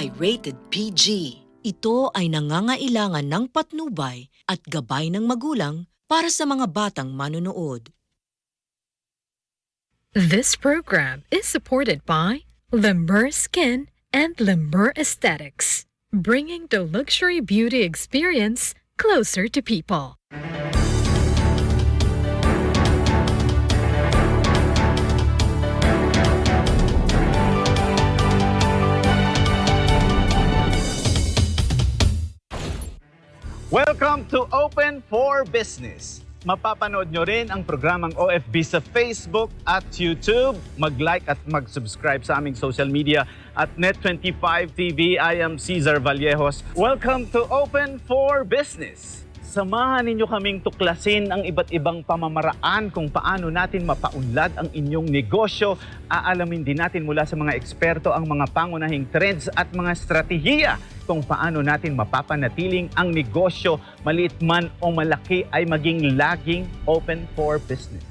ay rated PG. Ito ay nangangailangan ng patnubay at gabay ng magulang para sa mga batang manonood. This program is supported by Limber Skin and Limber Aesthetics, bringing the luxury beauty experience closer to people. Welcome to Open for Business. Mapapanood nyo rin ang programang OFB sa Facebook at YouTube. Mag-like at mag-subscribe sa aming social media at Net25 TV. I am Cesar Vallejos. Welcome to Open for Business. Samahan ninyo kaming tuklasin ang iba't ibang pamamaraan kung paano natin mapaunlad ang inyong negosyo. Aalamin din natin mula sa mga eksperto ang mga pangunahing trends at mga estratehiya kung paano natin mapapanatiling ang negosyo, maliit man o malaki, ay maging laging open for business.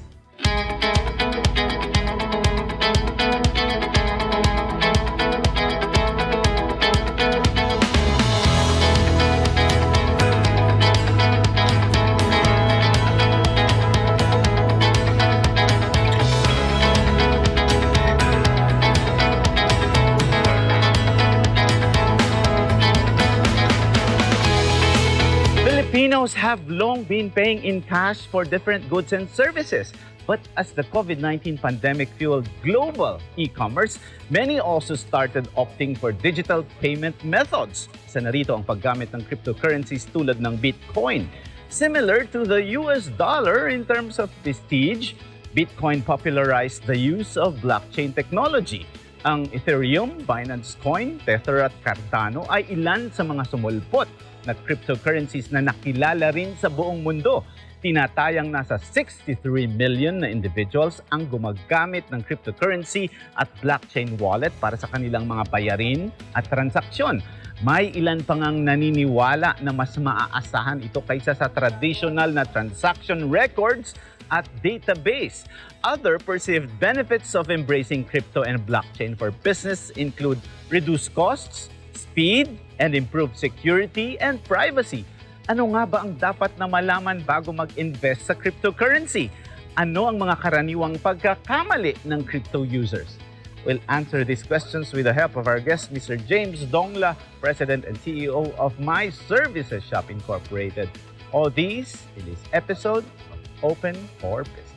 Filipinos have long been paying in cash for different goods and services. But as the COVID-19 pandemic fueled global e-commerce, many also started opting for digital payment methods. Isa na rito ang paggamit ng cryptocurrencies tulad ng Bitcoin. Similar to the US dollar in terms of prestige, Bitcoin popularized the use of blockchain technology. Ang Ethereum, Binance Coin, Tether at Cardano ay ilan sa mga sumulpot na cryptocurrencies na nakilala rin sa buong mundo. Tinatayang nasa 63 million na individuals ang gumagamit ng cryptocurrency at blockchain wallet para sa kanilang mga bayarin at transaksyon. May ilan pa ngang naniniwala na mas maaasahan ito kaysa sa traditional na transaction records at database. Other perceived benefits of embracing crypto and blockchain for business include reduced costs, speed, and improved security and privacy. Ano nga ba ang dapat na malaman bago mag-invest sa cryptocurrency? Ano ang mga karaniwang pagkakamali ng crypto users? We'll answer these questions with the help of our guest, Mr. James Dongla, President and CEO of My Services Shop Incorporated. All these in this episode of Open for Business.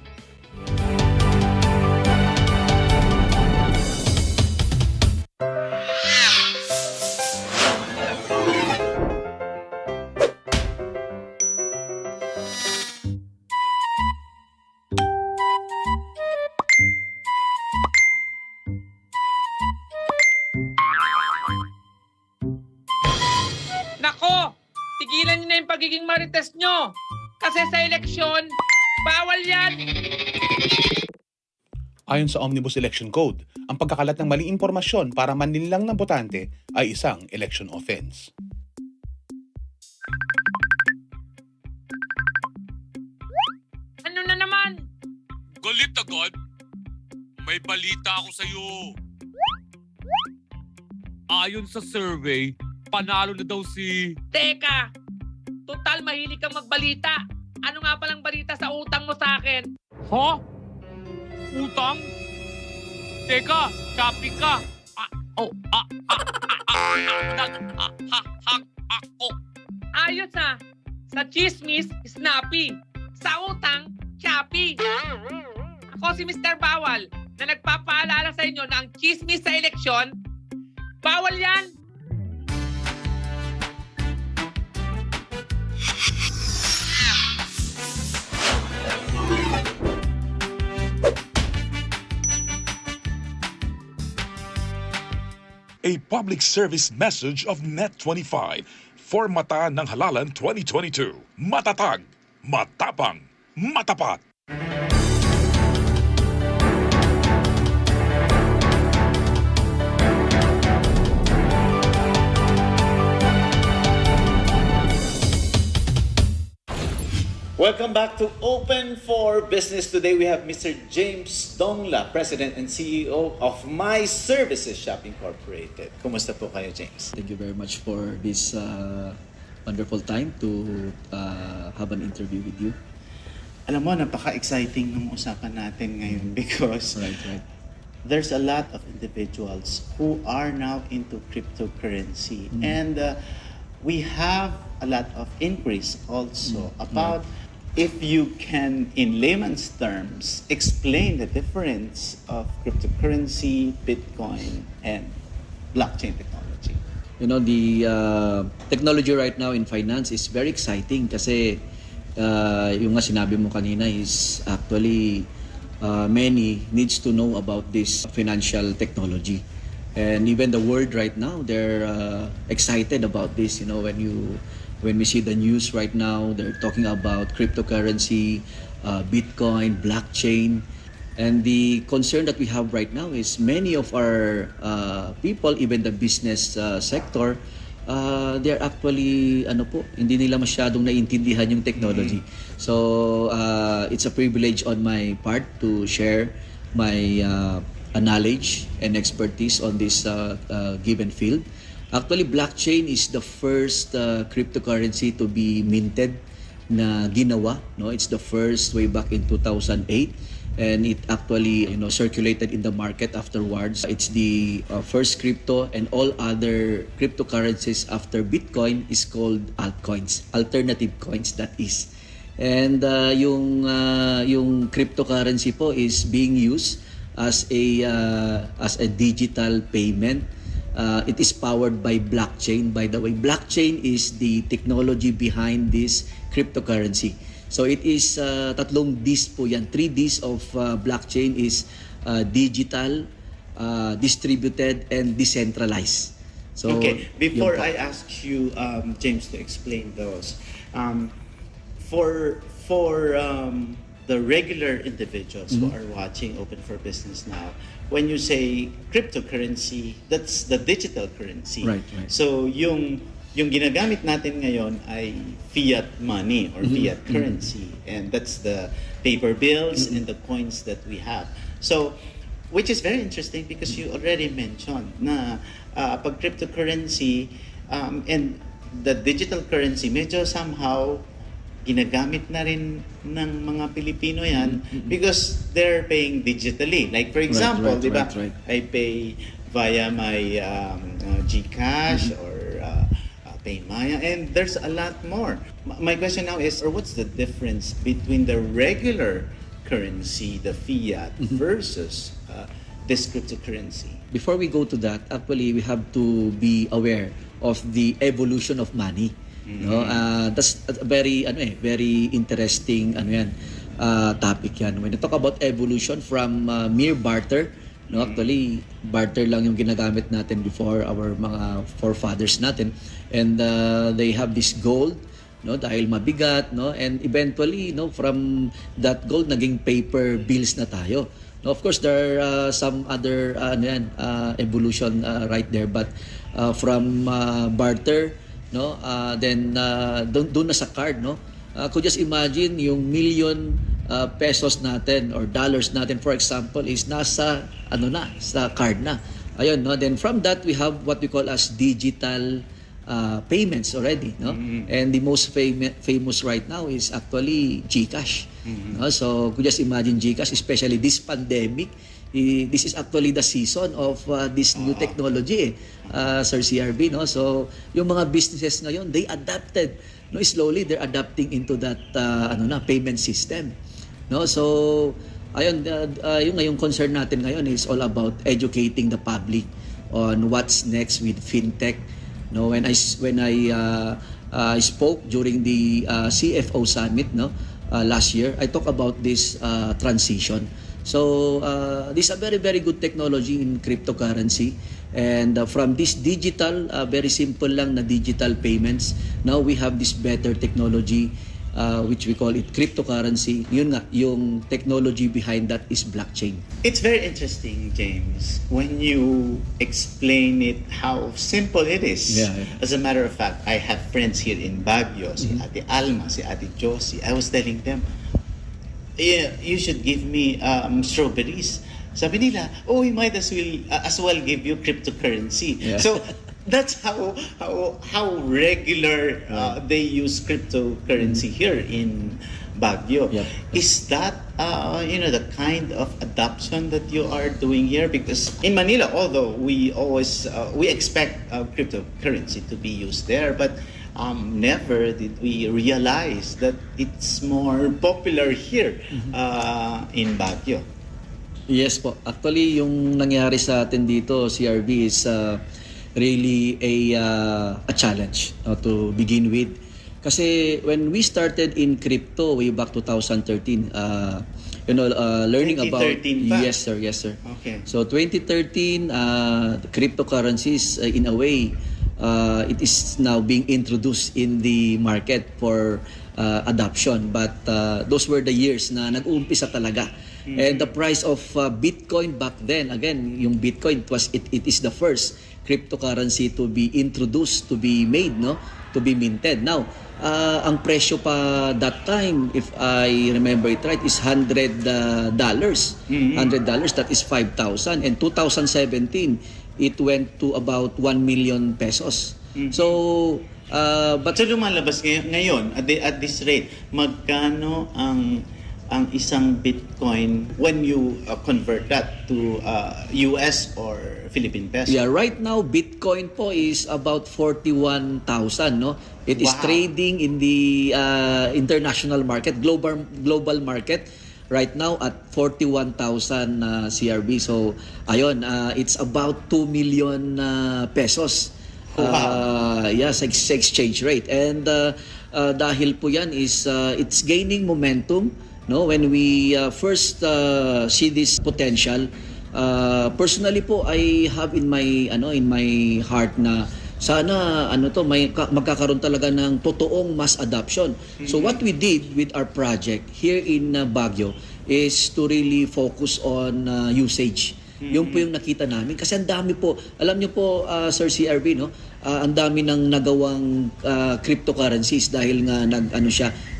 Tigilan niyo na yung pagiging marites nyo. Kasi sa eleksyon, bawal yan. Ayon sa Omnibus Election Code, ang pagkakalat ng maling impormasyon para manlinlang ng botante ay isang election offense. Ano na naman? Galit agad? May balita ako sa'yo. Ayon sa survey, panalo na daw si... Teka, total mahilig kang magbalita. Ano nga palang balita sa utang mo sa akin? Ha? Utang? Teka, Shopee ka. Ako. Ayos ha. Sa chismis, snappy. Sa utang, Shopee. Ako si Mr. Bawal na nagpapaalala sa inyo na ang chismis sa eleksyon, bawal yan. A public service message of Net25 for Mata ng Halalan 2022. Matatag, matapang, matapat. Welcome back to Open for Business. Today we have Mr. James Dongla, President and CEO of My Services Shop Incorporated. Kumusta po kayo, James? Thank you very much for this wonderful time to have an interview with you. Alam mo, napaka-exciting ng usapan natin ngayon because Right. there's a lot of individuals who are now into cryptocurrency. And we have a lot of inquiries also about if you can, in layman's terms, explain the difference of cryptocurrency, Bitcoin, and blockchain technology. You know, the technology right now in finance is very exciting kasi yung nga sinabi mo kanina is actually many needs to know about this financial technology. And even the world right now, they're excited about this. You know, when we see the news right now, they're talking about cryptocurrency, Bitcoin, blockchain. And the concern that we have right now is many of our people, even the business sector, they're actually hindi nila masyadong naiintindihan yung technology. So it's a privilege on my part to share my knowledge and expertise on this given field. Actually, blockchain is the first cryptocurrency to be minted na ginawa. No, it's the first way back in 2008. And it actually circulated in the market afterwards. It's the first crypto, and all other cryptocurrencies after Bitcoin is called altcoins, alternative coins, that is. And yung cryptocurrency po is being used as a digital payment. It is powered by blockchain. By the way, blockchain is the technology behind this cryptocurrency. So it is tatlong Ds po yan. 3 Ds of blockchain is digital, distributed, and decentralized. So, Okay, before yun po. I ask you, James, to explain those, for the regular individuals who are watching Open for Business now, when you say cryptocurrency, that's the digital currency. Right. So yung ginagamit natin ngayon ay fiat money or fiat currency, and that's the paper bills and the coins that we have. So, which is very interesting because you already mentioned na pag cryptocurrency and the digital currency, medyo somehow ginagamit na rin ng mga Pilipino yan because they're paying digitally. Like for example, di ba? Right. I pay via my GCash or Paymaya, and there's a lot more. My question now is, what's the difference between the regular currency, the fiat, versus this cryptocurrency? Before we go to that, actually we have to be aware of the evolution of money. No, that's a very very interesting topic yan. When you talk about evolution from mere barter, no, actually barter lang yung ginagamit natin before, our mga forefathers natin, and they have this gold, no, dahil mabigat, no, and eventually, no, from that gold naging paper bills na tayo. No, of course there are some other evolution right there, but from barter, no, then doon na sa card, no. Could just imagine yung million pesos natin or dollars natin, for example, is nasa sa card na. Ayun, no. Then from that we have what we call as digital payments already, no. And the most famous right now is actually GCash. No? So could just imagine GCash, especially this pandemic. This is actually the season of this new technology, Sir CRB, no. So yung mga businesses ngayon, they adapted, no, slowly they're adapting into that payment system, no. So ayun, yung concern natin ngayon is all about educating the public on what's next with fintech, no. When I spoke during the CFO summit, no, last year, I talked about this transition. So this is a very, very good technology in cryptocurrency. And from this digital, very simple lang na digital payments, now we have this better technology which we call it cryptocurrency. Yun nga, yung technology behind that is blockchain. It's very interesting, James, when you explain it, how simple it is. Yeah. As a matter of fact, I have friends here in Baguio, si Ate Alma, si Ate Josie. I was telling them, yeah, you should give me strawberries. Sabi nila, oh, we might as well give you cryptocurrency. Yeah. So that's how regular they use cryptocurrency here in Baguio. Yep. Is that the kind of adoption that you are doing here? Because in Manila, although we always we expect cryptocurrency to be used there, but never did we realize that it's more popular here in Baguio. Yes po. Actually, yung nangyari sa atin dito, CRB, is really a challenge to begin with. Kasi when we started in crypto way back 2013, learning about 2013 pa? Yes sir. Okay. So 2013, cryptocurrencies in a way it is now being introduced in the market for adoption, but those were the years na nag-uumpisa talaga. And the price of Bitcoin back then, again, yung Bitcoin it is the first cryptocurrency to be introduced, to be made, to be minted. Now, ang presyo pa that time, if I remember it right, is $100. $100, that is 5,000. And 2017, it went to about 1 million pesos. So, but So lumalabas ngayon at this rate, magkano ang isang Bitcoin when you convert that to US or Philippine peso? yeah, right now Bitcoin po is about 41,000, no? It is Wow. trading in the international market, global market right now at 41,000 CRB. So ayun, it's about 2 million pesos. Wow. Sa exchange rate. And dahil po yan is it's gaining momentum, no, when we first see this potential. Personally po, I have in my heart na sana magkakaroon talaga ng totoong mass adoption. So what we did with our project here in Baguio is to really focus on usage. Yung po yung nakita namin kasi ang dami po, alam niyo po Sir CRB, no, ang dami ng nagawang cryptocurrencies dahil nga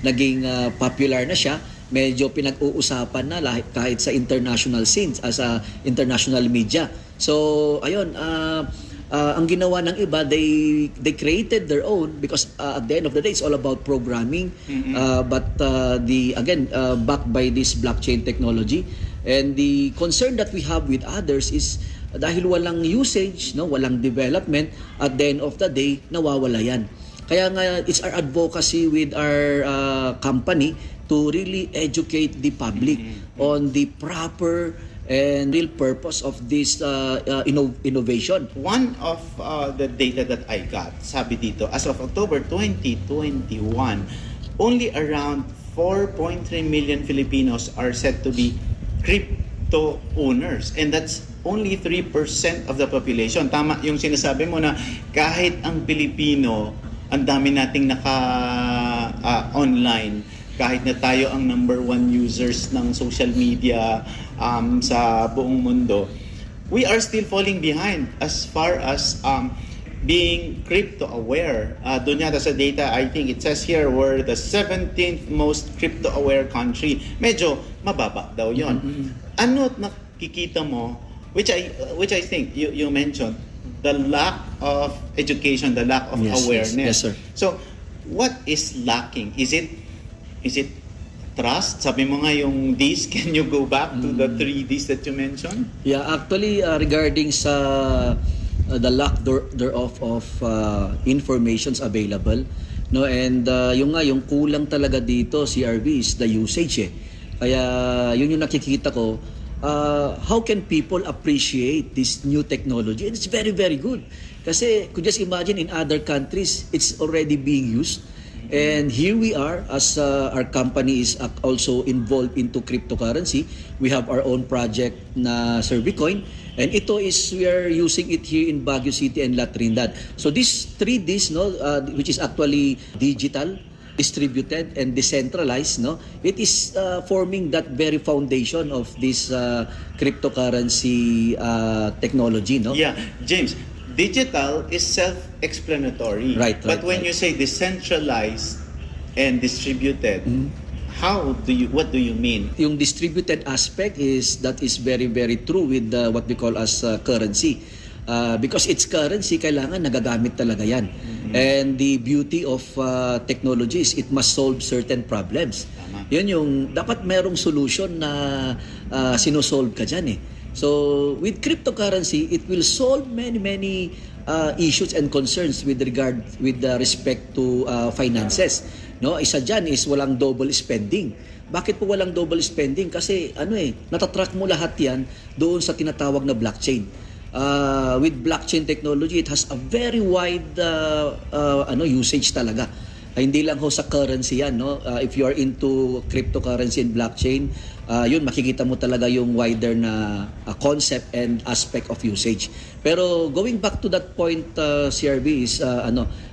naging popular na siya. Medyo pinag-uusapan na kahit sa international scenes, sa international media. So ayun, ang ginawa ng iba, they created their own, because at the end of the day it's all about programming, but backed by this blockchain technology. And the concern that we have with others is dahil walang usage, no, walang development, at the end of the day nawawala yan. Kaya nga it's our advocacy with our company to really educate the public on the proper and real purpose of this innovation. One of the data that I got, sabi dito, as of October 2021, only around 4.3 million Filipinos are said to be crypto owners, and that's only 3% of the population. Tama yung sinasabi mo na kahit ang Pilipino, ang dami nating online, kahit na tayo ang number 1 users ng social media sa buong mundo, we are still falling behind as far as being crypto aware. Doon yata sa data, I think it says here, we're the 17th most crypto aware country. Medyo mababa daw yon. Ano nakikita mo, which I think you mentioned, the lack of education, the lack of awareness. Yes, sir. So what is lacking? Is it trust? Sabi mo nga yung Ds, can you go back to the 3 Ds that you mentioned? Yeah, actually regarding sa the lack thereof of informations available, no, and yung kulang talaga dito CRB is the usage. Kaya yun yung nakikita ko, how can people appreciate this new technology? And it's very, very good. Kasi could just imagine in other countries, it's already being used. And here we are, as our company is also involved into cryptocurrency. We have our own project na Servicoin. And ito is, we are using it here in Baguio City and La Trindad. So these 3Ds, no, which is actually digital, distributed and decentralized, no, it is forming that very foundation of this cryptocurrency technology, no. Yeah, James, digital is self-explanatory. Right, But when right. you say decentralized and distributed, what do you mean? Yung distributed aspect is very very true with what we call as currency. Because it's currency, kailangan nagagamit talaga yan. And the beauty of technology is it must solve certain problems. Tama. Yun yung dapat merong solution na sinosolve ka dyan eh. So with cryptocurrency, it will solve many issues and concerns with respect to finances. No, isa diyan is walang double spending. Bakit po walang double spending? Kasi natatrack mo lahat 'yan doon sa tinatawag na blockchain. With blockchain technology, it has a very wide usage talaga. Hindi lang ho sa currency yan, no? If you are into cryptocurrency and blockchain, yun makikita mo talaga yung wider na concept and aspect of usage. Pero going back to that point, CRB is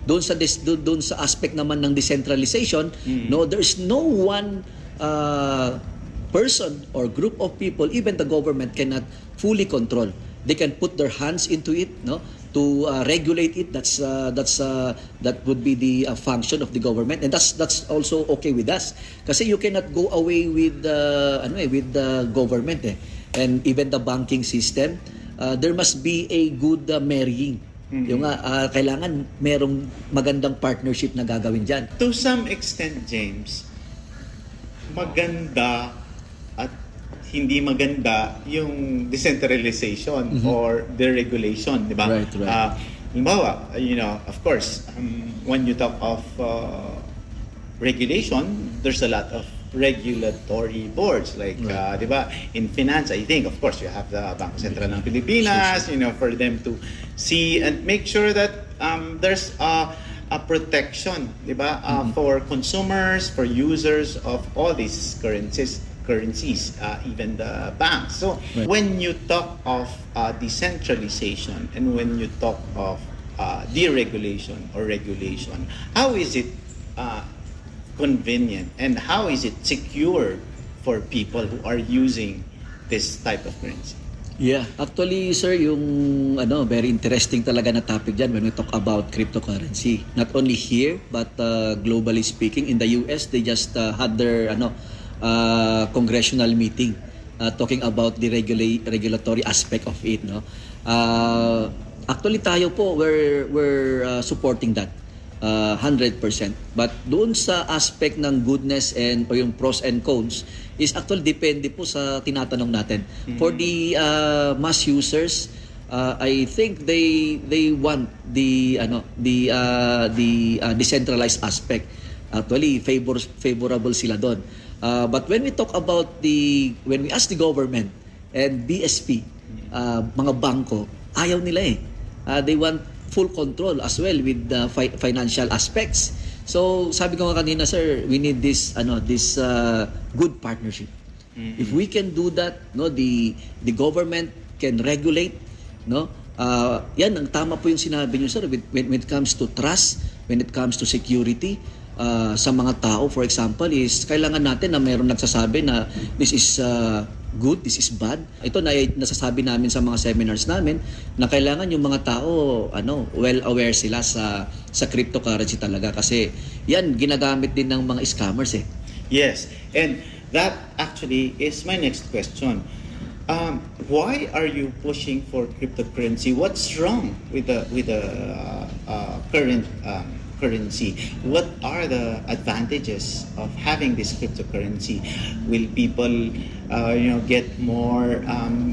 doon sa aspect naman ng decentralization, no, there's no one person or group of people, even the government cannot fully control. They can put their hands into it, no, to regulate it. That would be the function of the government, and that's also okay with us. Kasi you cannot go away with the government, and even the banking system. There must be a good marrying. Yung kailangan merong magandang partnership na gagawin diyan. To some extent, James, maganda at hindi maganda yung decentralization or deregulation, di ba? Right. Halimbawa, of course, when you talk of regulation, there's a lot of regulatory boards like, di ba, in finance, I think, of course, you have the Bangko Sentral ng Pilipinas, for them to see and make sure that there's a protection, di ba, for consumers, for users of all these currencies, even the banks. So when you talk of decentralization and when you talk of deregulation or regulation, how is it convenient and how is it secure for people who are using this type of currency? Yeah, actually sir, yung very interesting talaga na topic diyan when we talk about cryptocurrency. Not only here but globally speaking, in the US they just had their congressional meeting talking about the regulatory aspect of it, no. Actually tayo po we're supporting that 100%, but doon sa aspect ng goodness and o yung pros and cons is actually depende po sa tinatanong natin. For the mass users, I think they want the decentralized aspect. Actually favorable sila doon. But when we talk about when we ask the government and BSP, mga bangko, ayaw nila eh. They want full control as well with the financial aspects. So sabi ko nga kanina, sir, we need this good partnership. If we can do that, no, the government can regulate, no. Yan ang tama po yung sinabi niyo, sir, when it comes to trust, when it comes to security. Sa mga tao, for example, is kailangan natin na mayroong nagsasabi na this is good, this is bad. Ito na nasasabi namin sa mga seminars namin na kailangan yung mga tao well aware sila sa cryptocurrency talaga kasi yan ginagamit din ng mga scammers eh. Yes, and that actually is my next question. Why are you pushing for cryptocurrency? What's wrong with the current currency? What are the advantages of having this cryptocurrency? Will people get more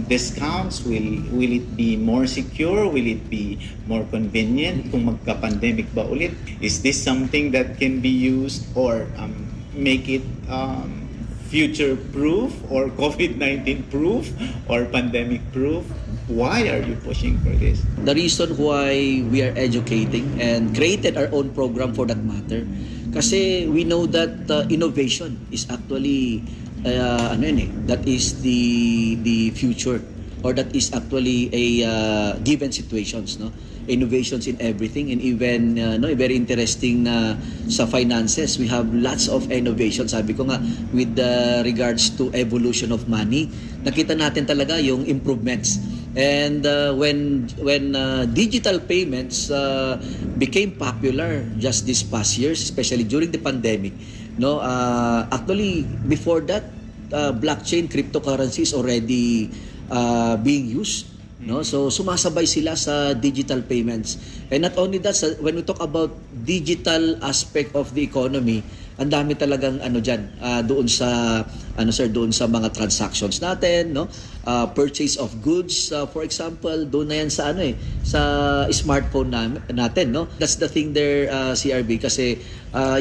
discounts? Will it be more secure? Will it be more convenient kung magka-pandemic ba ulit? Is this something that can be used or make it future proof or COVID-19 proof or pandemic proof? Why are you pushing for this? The reason why we are educating and created our own program for that matter, kasi we know that innovation is actually that is the future, or that is actually a given situations, no. innovations in everything, and even no, very interesting na sa finances. We have lots of innovations. Sabi ko nga, with regards to evolution of money, nakita natin talaga yung improvements. And when digital payments became popular just this past years, especially during the pandemic, no, actually before that, blockchain cryptocurrency is already being used. No, so sumasabay sila sa digital payments. And not only that, when we talk about digital aspect of the economy, ang dami talagang diyan doon sa doon sa mga transactions natin, no, purchase of goods, for example, doon na yan sa sa smartphone natin, no. That's the thing there, CRB, kasi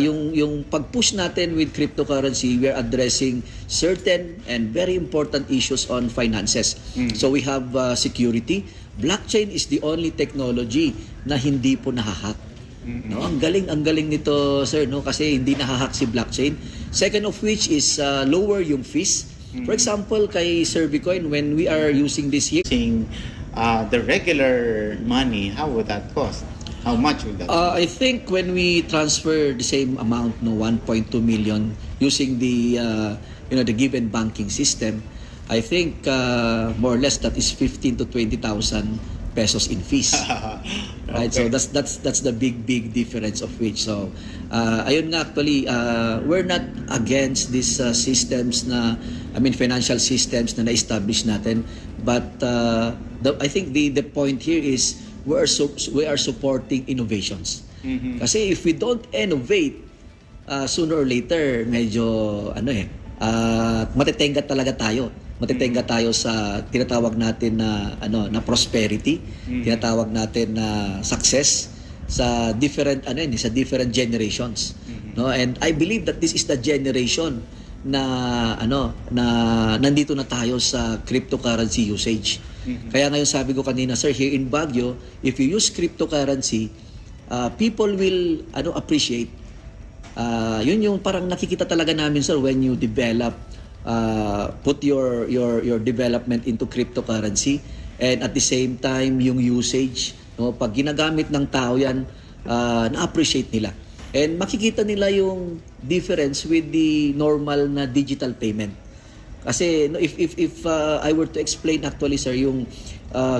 yung pag-push natin with cryptocurrency, we are addressing certain and very important issues on finances. So we have security. Blockchain is the only technology na hindi po nahahack. No, ang galing nito, sir, no, kasi hindi nahahack si blockchain. Second of which is lower yung fees. For example, kay Sir Bitcoin, when we are using this here, the regular money, how would that cost? How much would that I think when we transfer the same amount, no, 1.2 million using the the given banking system, I think more or less that is 15 to 20,000 pesos in fees. Right? So that's the big difference of which. So ayun nga, actually we're not against these systems na, I mean, financial systems na na-establish natin, but I think the point here is we are supporting innovations. Kasi if we don't innovate, sooner or later medyo matitenga talaga tayo. Matitenga tayo sa tinatawag natin na na prosperity, tinatawag natin na success sa different sa different generations. No, and I believe that this is the generation na na nandito na tayo sa cryptocurrency usage. Kaya ngayon sabi ko kanina, sir, here in Baguio, if you use cryptocurrency, people will appreciate. Yun yung parang nakikita talaga namin, sir, when you develop put your development into cryptocurrency, and at the same time yung usage, no, pag ginagamit ng tao yan, na-appreciate nila, and makikita nila yung difference with the normal na digital payment. Kasi no, if I were to explain actually, sir, yung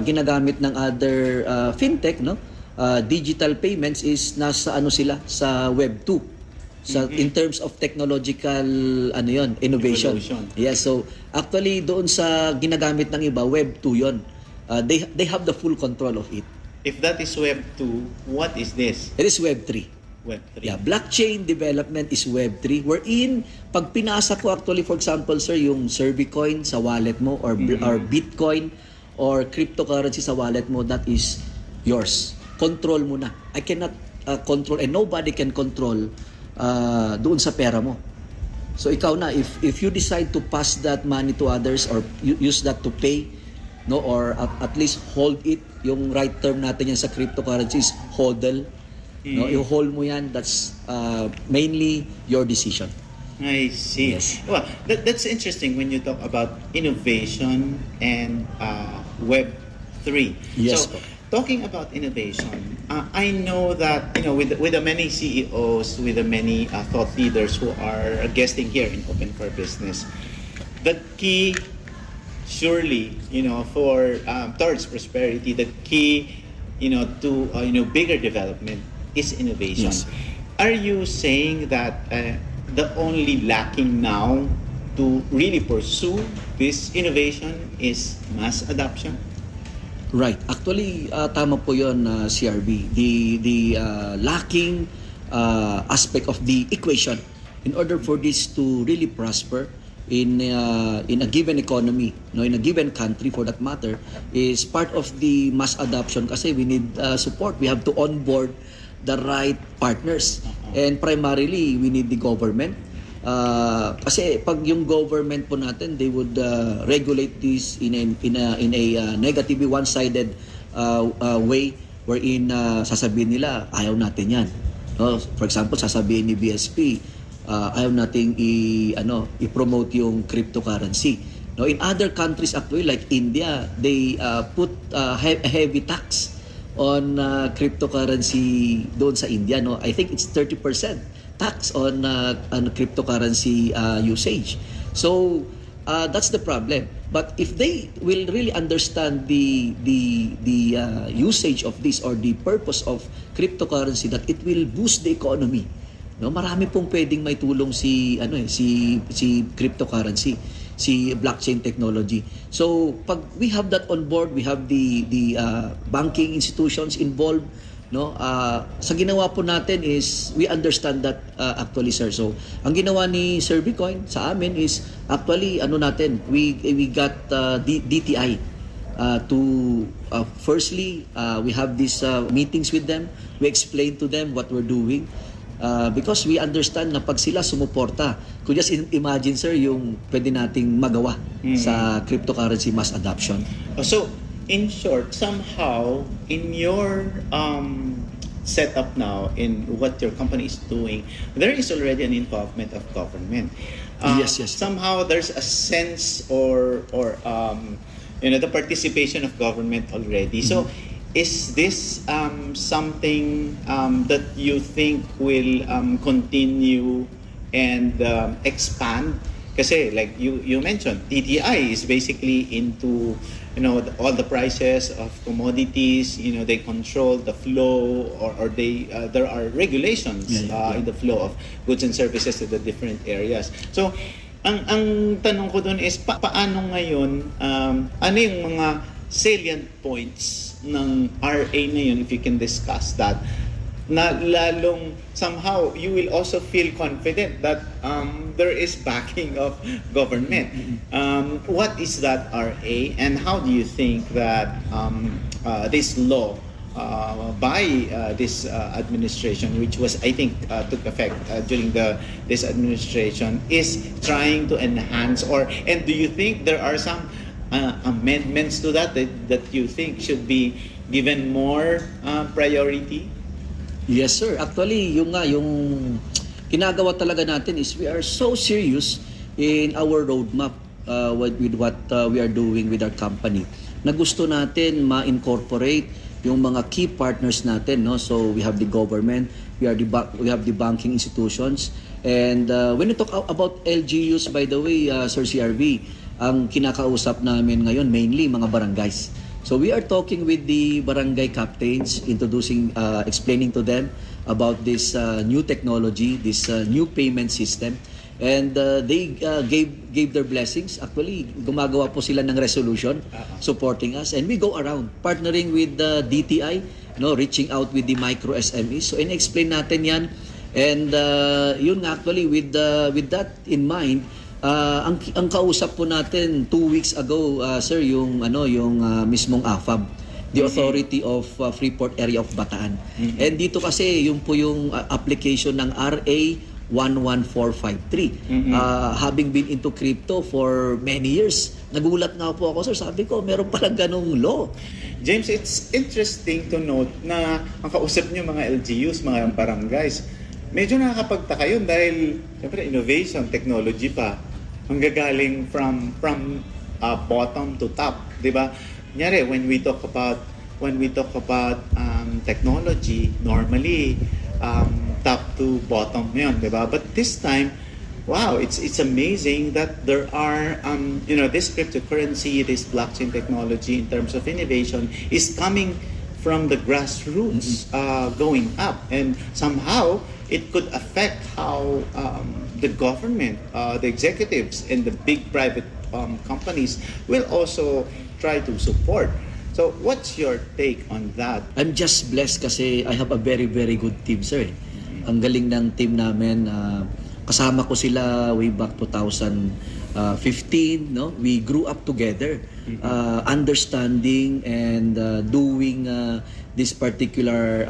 ginagamit ng other fintech, no, digital payments is nasa sila sa web 2. So in terms of technological innovation. Yes, so actually doon sa ginagamit ng iba, web 2 'yon. They have the full control of it. If that is web 2, what is this? It is web 3. Web 3. Yeah, blockchain development is web 3. Wherein pag pinasa ko actually, for example, sir, yung Bitcoin sa wallet mo, or Bitcoin or cryptocurrency sa wallet mo, that is yours. Control mo na. I cannot control, and nobody can control doon sa pera mo. So ikaw na, if you decide to pass that money to others or use that to pay, no, or at least hold it, yung right term natin yan sa cryptocurrency is hodl. No, yung hold mo yan, that's mainly your decision. I see. Yes. Well, that's interesting when you talk about innovation and Web 3. Yes. So, talking about innovation, I know that with the many CEOs, with the many thought leaders who are guesting here in Open for Business, the key, surely, for towards prosperity, the key, to bigger development is innovation. Yes. Are you saying that the only lacking now to really pursue this innovation is mass adoption? Right. Actually, tama po yun, CRB. The lacking aspect of the equation in order for this to really prosper in a given economy, in a given country for that matter, is part of the mass adoption, kasi we need support. We have to onboard the right partners. And primarily, we need the government. Kasi pag yung government po natin, they would regulate this in a negative, one-sided way, wherein sasabihin nila ayaw natin yan. For example, sasabihin ni BSP, ayaw nating i-promote yung cryptocurrency. In other countries actually, like India, they put a heavy tax on cryptocurrency doon sa India, no? I think it's 30% tax on cryptocurrency usage. So that's the problem. But if they will really understand the usage of this or the purpose of cryptocurrency, that it will boost the economy. No, marami pong pwedeng may tulong si cryptocurrency, si blockchain technology. So pag we have that on board, we have the banking institutions involved, no, sa ginawa po natin is we understand that actually, sir. So ang ginawa ni Sir Bitcoin sa amin is actually we got DTI to firstly we have these meetings with them. We explain to them what we're doing. Because we understand na pag sila sumuporta, could just imagine, sir, yung pwede nating magawa sa cryptocurrency mass adoption. So, in short, somehow, in your setup now, in what your company is doing, there is already an involvement of government. Yes. Somehow, there's a sense or the participation of government already. So, is this something that you think will continue and expand? Kasi like you mentioned, DTI is basically into all the prices of commodities. They control the flow, or they there are regulations in the flow of goods and services to the different areas. So ang tanong ko doon is paano ngayon, ano yung mga salient points ng RA na yun, if you can discuss that, na lalong somehow you will also feel confident that there is backing of government. What is that RA, and how do you think that this law by this administration, which was, I think, took effect during this administration, is trying to enhance, and do you think there are some amendments to that you think should be given more priority? Yes, sir. Actually, yung ginagawa talaga natin is we are so serious in our roadmap with what we are doing with our company, na gusto natin ma-incorporate yung mga key partners natin, no? So we have the government, we have the banking institutions, and when you talk about LGUs, by the way, Sir CRV, ang kinakausap namin ngayon mainly mga barangays. So we are talking with the barangay captains, explaining to them about this new technology, this new payment system, and they gave their blessings. Actually, gumagawa po sila ng resolution supporting us, and we go around partnering with the DTI, reaching out with the micro SMEs. So in-explain natin yan, and yun actually with that in mind. Ang kausap po natin 2 weeks ago, sir, yung mismong AFAB, the Authority of Freeport Area of Bataan. And dito kasi yung application ng RA 11453. Having been into crypto for many years, nagulat nga po ako, sir. Sabi ko, meron palang ganung law. James, it's interesting to note na ang kausap niyo mga LGUs, mga barangays, medyo nakakapagtaka yun dahil siyempre innovation, technology pa, manggagaling from bottom to top, di ba? Kunyari, when we talk about technology, normally top to bottom yun, di ba? But this time, wow, it's amazing that there are this cryptocurrency, this blockchain technology in terms of innovation is coming from the grassroots, going up, and somehow it could affect how the government, the executives, and the big private companies will also try to support. So, what's your take on that? I'm just blessed kasi I have a very, very good team, sir. Ang galing ng team namin. Kasama ko sila way back 2015, no? We grew up together, understanding and doing this particular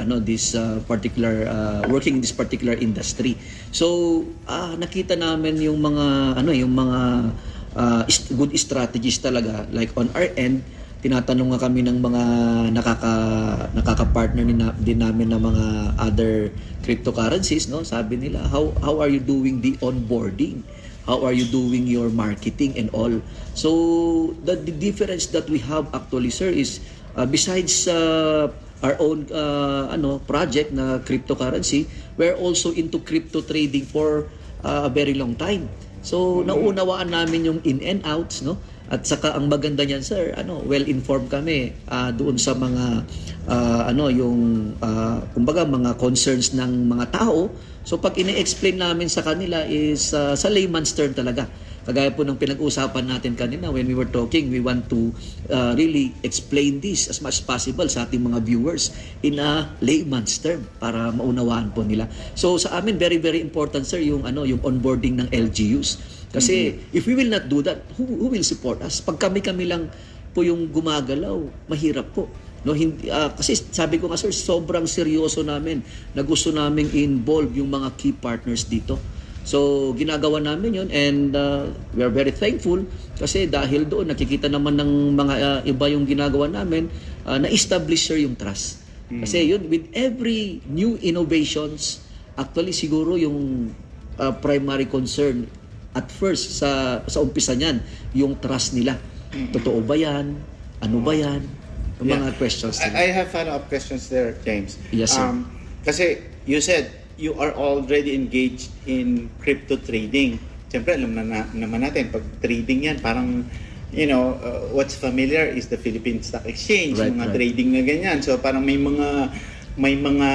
working in this particular industry. So nakita namin yung mga good strategies talaga, like on our end. Tinatanong nga kami ng mga nakaka-partner din namin ng mga other cryptocurrencies, no? Sabi nila, how are you doing the onboarding? How are you doing your marketing and all? So the difference that we have actually, sir, is besides our own project na cryptocurrency. We're also into crypto trading for a very long time. So nauunawaan namin yung in and outs, no? At saka ang maganda niyan, sir, well-informed kami doon sa mga kumbaga mga concerns ng mga tao. So pag ini-explain namin sa kanila is sa layman's term talaga. Kagaya po ng pinag-usapan natin kanina when we were talking, we want to really explain this as much as possible sa ating mga viewers in a layman's term para maunawaan po nila. So sa amin very very important, sir, yung yung onboarding ng LGUs. Kasi if we will not do that, who will support us? Pag kami lang po yung gumagalaw, mahirap po. No, hindi, kasi sabi ko nga, sir, sobrang seryoso namin na gusto naming involve yung mga key partners dito. So ginagawa namin yun, and we are very thankful kasi dahil doon nakikita naman ng mga iba yung ginagawa namin, na-establish, sir, yung trust. Kasi yun, with every new innovations, actually siguro yung primary concern at first sa umpisa niyan, yung trust nila. Totoo ba yan? Ano ba yan? Yung mga questions nila. I have follow-up questions there, James. Yes, sir. Kasi you said you are already engaged in crypto trading. Siyempre, alam naman natin, pag trading yan, parang, what's familiar is the Philippine Stock Exchange, Right, mga right. trading na ganyan. So parang may mga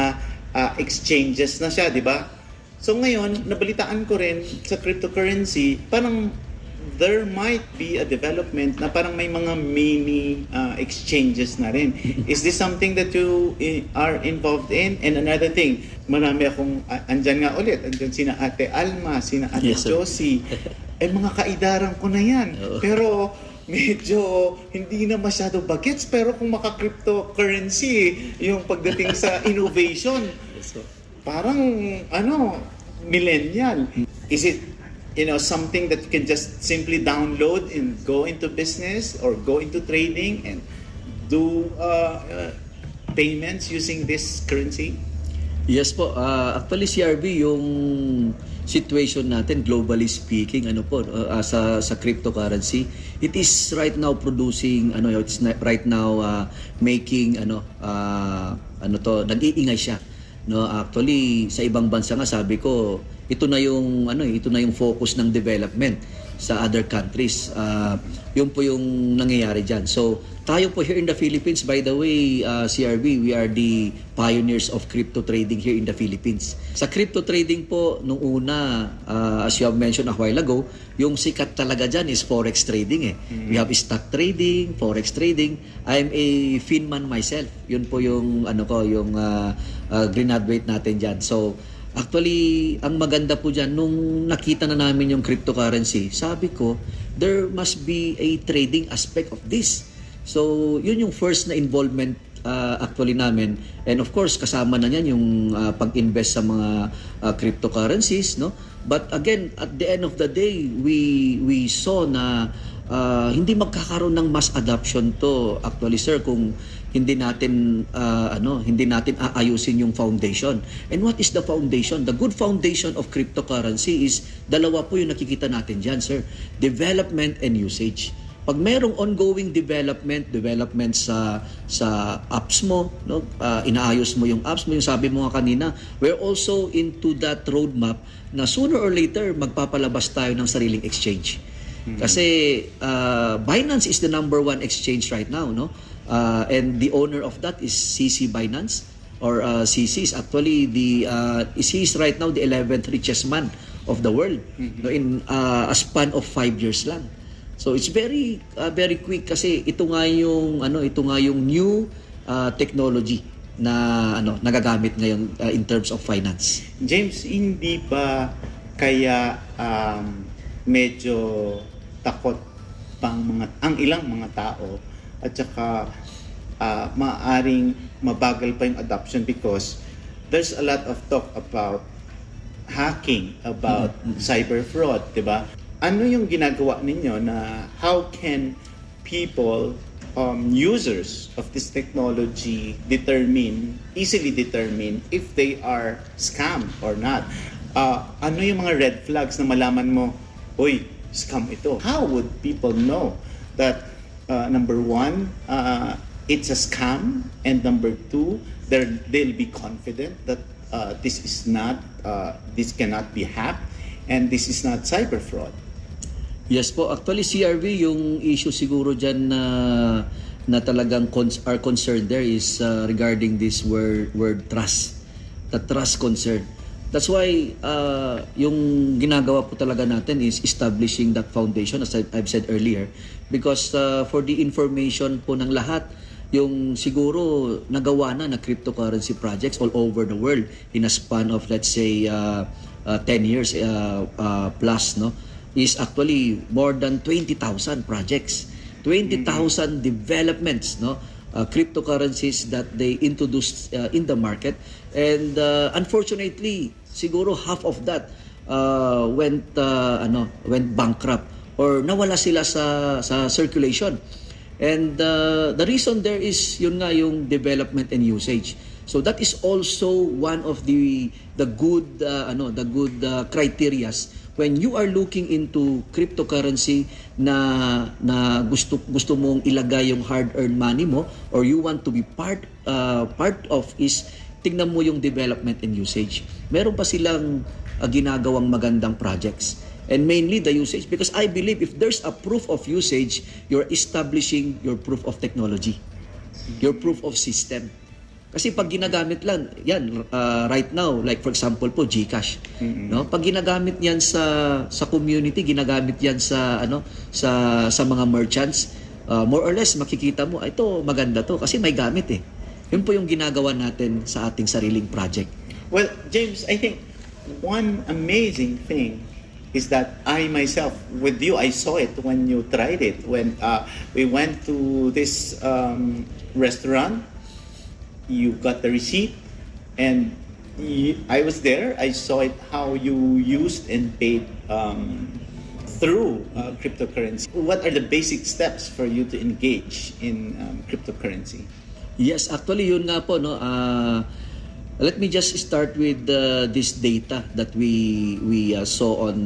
exchanges na siya, di ba? So ngayon, nabalitaan ko rin sa cryptocurrency, parang there might be a development na parang may mga mini exchanges na rin. Is this something that you are involved in? And another thing, marami akong, andyan sina Ate Alma, sina Ate Yes, sir. Josie, mga kaidaran ko na yan. Pero medyo hindi na masyado bagets, pero kung maka-cryptocurrency, yung pagdating sa innovation, parang millennial. Is it something that you can just simply download and go into business or go into trading and do payments using this currency? Yes po. Actually, CRB, yung situation natin, globally speaking, sa cryptocurrency, it is right now producing, it's right now making, nag-iingay siya. No, actually, sa ibang bansa nga, sabi ko, ito na yung focus ng development sa other countries. Yun po yung nangyayari diyan. So, tayo po here in the Philippines, by the way, CRB, we are the pioneers of crypto trading here in the Philippines. Sa crypto trading po, nung una, as you have mentioned a while ago, yung sikat talaga dyan is forex trading. We have stock trading, forex trading. I'm a Finman myself. Yun po yung graduate natin dyan. So, actually, ang maganda po dyan, nung nakita na namin yung cryptocurrency, sabi ko, there must be a trading aspect of this. So, yun yung first na involvement actually namin. And of course, kasama na yan yung pag-invest sa mga cryptocurrencies, no? But again, at the end of the day, we saw na hindi magkakaroon ng mass adoption to actually, sir, kung hindi natin aayusin yung foundation. And what is the foundation? The good foundation of cryptocurrency is dalawa po yung nakikita natin diyan, sir. Development and usage. Pag mayroong ongoing development sa apps mo, no? Inaayos mo yung apps mo, yung sabi mo nga kanina, we're also into that roadmap na sooner or later magpapalabas tayo ng sariling exchange. Kasi Binance is the number one exchange right now, no? And the owner of that is CC Binance, or CC is actually he is right now the 11th richest man of the world, no, in a span of 5 years lang. So it's very quick kasi ito nga yung new technology na nagagamit ngayon in terms of finance. James, hindi ba kaya medyo takot ang ilang mga tao at saka maaring mabagal pa yung adoption because there's a lot of talk about hacking, about cyber fraud, di ba? Ano yung ginagawa ninyo na how can people, users of this technology easily determine if they are scam or not? Ano yung mga red flags na malaman mo, uy, scam ito? How would people know that number one, it's a scam, and number two, they'll be confident that this cannot be hacked, and this is not cyber fraud. Yes po, actually CRV, yung issue siguro dyan na talagang are concerned there is regarding this word trust. The trust concern. That's why yung ginagawa po talaga natin is establishing that foundation, as I've said earlier, because for the information po ng lahat, yung siguro nagawa na cryptocurrency projects all over the world in a span of, let's say, 10 years plus, no, is actually more than 20,000 projects, 20,000 developments, no, cryptocurrencies that they introduced in the market. And unfortunately, siguro half of that went bankrupt or nawala sila sa circulation. And the reason there is yun nga, yung development and usage. So that is also one of the good criterias when you are looking into cryptocurrency na gusto mong ilagay yung hard-earned money mo, or you want to be part of, is tingnan mo yung development and usage. Meron pa silang ginagawang magandang projects. And mainly the usage, because I believe if there's a proof of usage, you're establishing your proof of technology, your proof of system. Kasi pag ginagamit lang, yan, right now, like for example po, GCash. No? Pag ginagamit yan sa community, ginagamit yan sa mga merchants, more or less makikita mo, ito maganda to kasi may gamit eh. Yun po yung ginagawa natin sa ating sariling project. Well, James, I think one amazing thing is that I myself, with you, I saw it when you tried it. When we went to this restaurant, you got the receipt, and I was there. I saw it how you used and paid through cryptocurrency. What are the basic steps for you to engage in cryptocurrency? Yes, actually yun nga po, no. Let me just start with this data that we saw on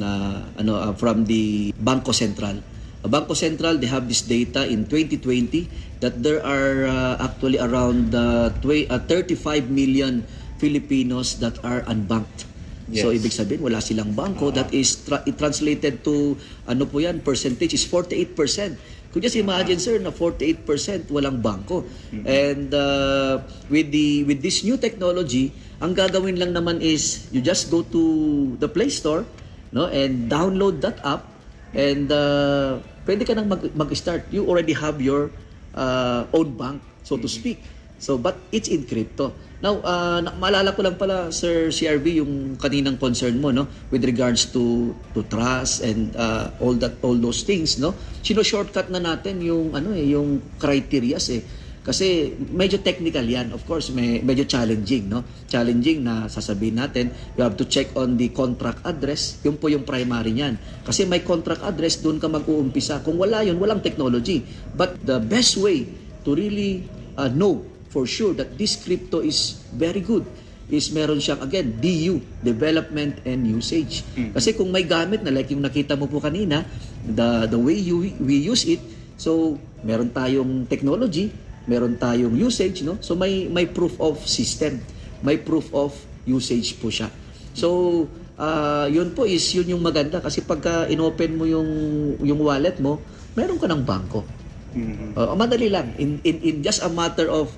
from the Bangko Sentral. Bangko Sentral, they have this data in 2020 that there are actually around 35 million Filipinos that are unbanked. Yes. So ibig sabihin wala silang bangko. That is translated to percentage is 48%. Could just imagine, sir, na 48% walang bangko. And with this new technology, ang gagawin lang naman is you just go to the Play Store, no, and download that app, and pwede ka nang mag-start. You already have your own bank, so to speak. So, but it's in crypto. Now, maalala ko lang pala, Sir CRV, yung kaninang concern mo, no, with regards to trust and all those things, no. Sino-shortcut na natin yung yung criterias eh. Kasi medyo technical yan. Of course, medyo challenging, no. Challenging na sasabihin natin, you have to check on the contract address. Yun po yung primary niyan. Kasi may contract address, doon ka mag-uumpisa. Kung wala yun, walang technology. But the best way to really know for sure that this crypto is very good is meron siyang, again, DU, development and usage. Kasi kung may gamit na like yung nakita mo po kanina, the way we use it, so meron tayong technology, meron tayong usage, no? So may proof of system, may proof of usage po siya. So yun po is yun yung maganda kasi pagka inopen mo yung wallet mo, meron ka ng bangko. Madali lang, in just a matter of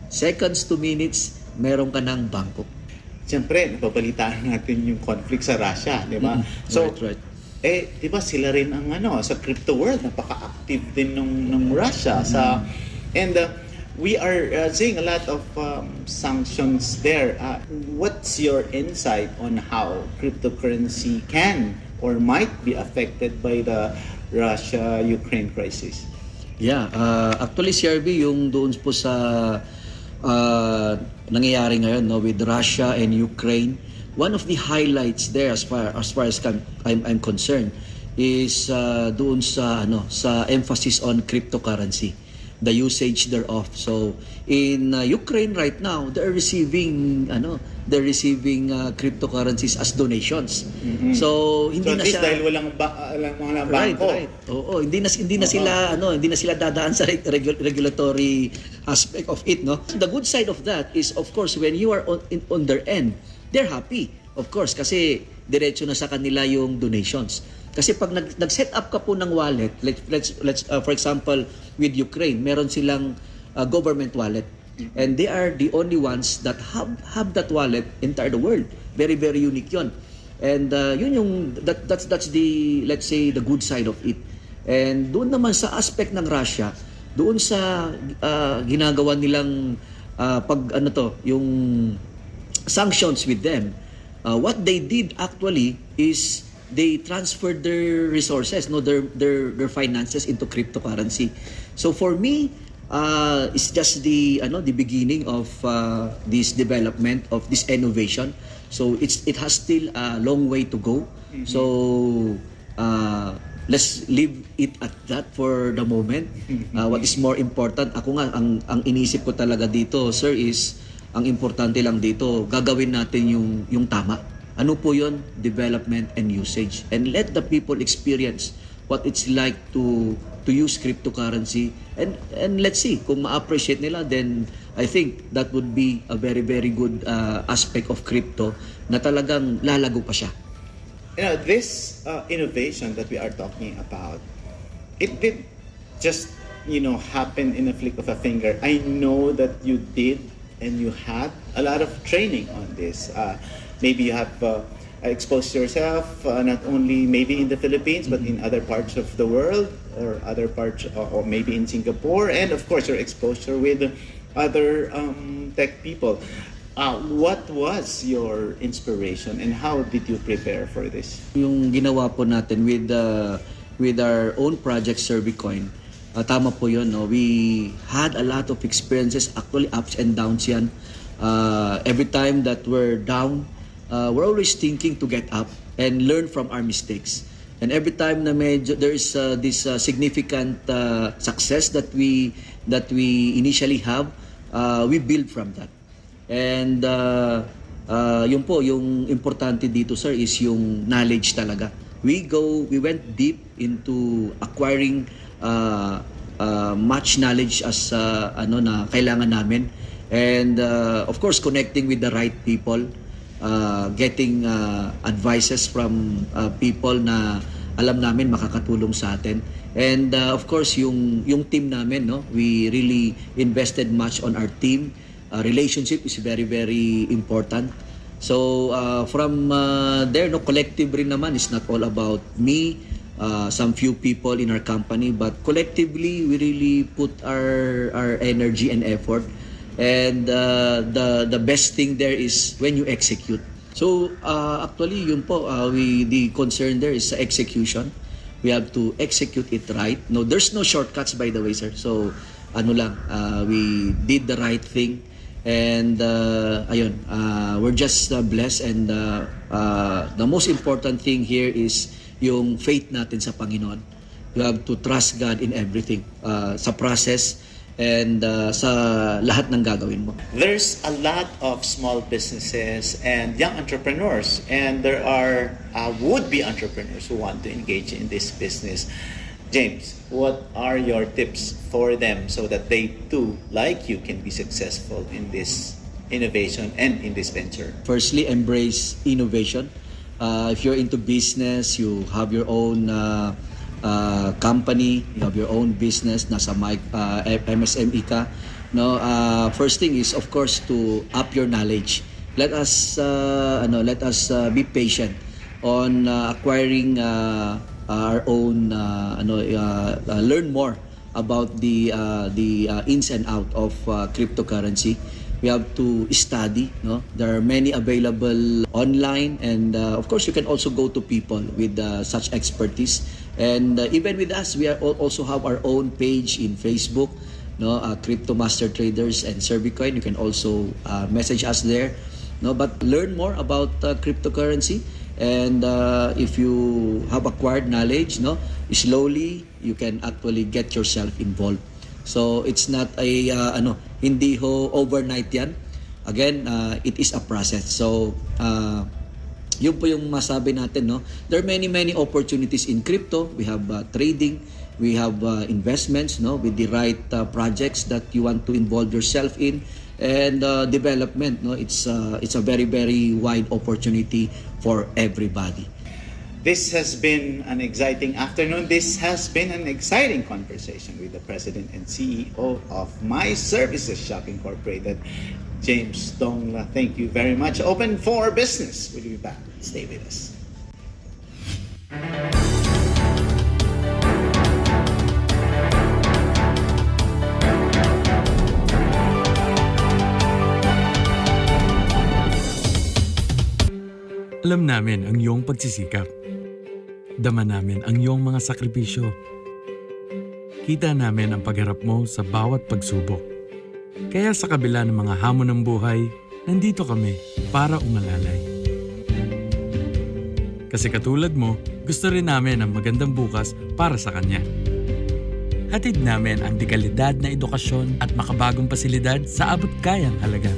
seconds to minutes, meron ka ng bangko. Siyempre, napabalitaan natin yung conflict sa Russia, di ba? So, right. Di ba sila rin ang sa crypto world, napaka-active din ng Russia. And we are seeing a lot of sanctions there. What's your insight on how cryptocurrency can or might be affected by the Russia-Ukraine crisis? Yeah, actually CRB, yung doon po sa nangyayari ngayon, no, with Russia and Ukraine, one of the highlights there as far as I'm concerned is doon sa emphasis on cryptocurrency. the usage thereof. So in Ukraine right now, they're receiving cryptocurrencies as donations. So hindi So na at least siya dahil walang mga bangko. Right. Oo, hindi na sila dadaan sa regulatory aspect of it, no. The good side of that is, of course, when you are on their end, they're happy. Of course, kasi diretso na sa kanila yung donations. Kasi pag nag-set up ka po ng wallet, let's for example, with Ukraine, meron silang government wallet. And they are the only ones that have that wallet entire the world. Very, very unique yon. And that's the, let's say, the good side of it. And doon naman sa aspect ng Russia, doon sa ginagawa nilang yung sanctions with them, what they did actually is they transferred their resources, their finances into cryptocurrency. So for me, it's just the beginning of this development of this innovation. So it has still a long way to go. So let's leave it at that for the moment. What is more important, ako nga ang inisip ko talaga dito, sir, is ang importante lang dito, gagawin natin yung tama. Ano po yun? Development and usage. And let the people experience what it's like to use cryptocurrency. And let's see, kung ma-appreciate nila, then I think that would be a very, very good aspect of crypto na talagang lalago pa siya. This innovation that we are talking about, it did just happen in a flick of a finger. I know that you did and you had a lot of training on this. Maybe you have exposed yourself not only maybe in the Philippines but in other parts of the world, or other parts, or maybe in Singapore, and of course your exposure with other tech people. What was your inspiration and how did you prepare for this? Yung ginawa po natin with our own project Servicoin, tama po yun, no? We had a lot of experiences, actually ups and downs yan. Every time that we're down, we're always thinking to get up and learn from our mistakes. And every time na there is this significant success that we initially have, we build from that. And yun po, yung importante dito, sir, is yung knowledge talaga. We went deep into acquiring much knowledge as na kailangan namin. And of course, connecting with the right people, getting advices from people na alam namin makakatulong sa atin. And of course, yung team namin, no, we really invested much on our team. Relationship is very, very important. So from there, no, collective rin naman, is not all about me, some few people in our company, but collectively we really put our energy and effort. And the best thing there is when you execute. So actually yun po, the concern there is execution. We have to execute it right. No, there's no shortcuts, by the way, sir. So we did the right thing. And ayun, we're just blessed, and the most important thing here is yung faith natin sa Panginoon. You have to trust God in everything, sa process and sa lahat ng gagawin mo. There's a lot of small businesses and young entrepreneurs, and there are would-be entrepreneurs who want to engage in this business. James, what are your tips for them so that they too, like you, can be successful in this innovation and in this venture? Firstly, embrace innovation. If you're into business, you have your own company, you have your own business, nasa MSME ka, no? First thing is, of course, to up your knowledge. Let us be patient on acquiring our own, learn more about the ins and out of cryptocurrency. We have to study, no? There are many available online, and of course you can also go to people with such expertise. And even with us, we also have our own page in Facebook, no? Crypto Master Traders and Servicoin. You can also message us there, no? But learn more about cryptocurrency. And if you have acquired knowledge, no, slowly you can actually get yourself involved. So it's not a hindi ho overnight yan. Again, it is a process. So yun po yung masabi natin, no? There are many opportunities in crypto. We have trading, we have investments, no, with the right projects that you want to involve yourself in, and development, no. It's a very wide opportunity for everybody. This has been an exciting afternoon. This has been an exciting conversation with the President and CEO of My Services Shop Incorporated, James Dongla. Thank you very much. Open for Business. We'll be back. Stay with us. Alam namin ang iyong pagsisikap. Dama namin ang iyong mga sakripisyo. Kita namin ang pagharap mo sa bawat pagsubok. Kaya sa kabila ng mga hamon ng buhay, nandito kami para umalalay. Kasi katulad mo, gusto rin namin ang magandang bukas para sa kanya. Hatid namin ang dekalidad na edukasyon at makabagong pasilidad sa abot kayang halaga.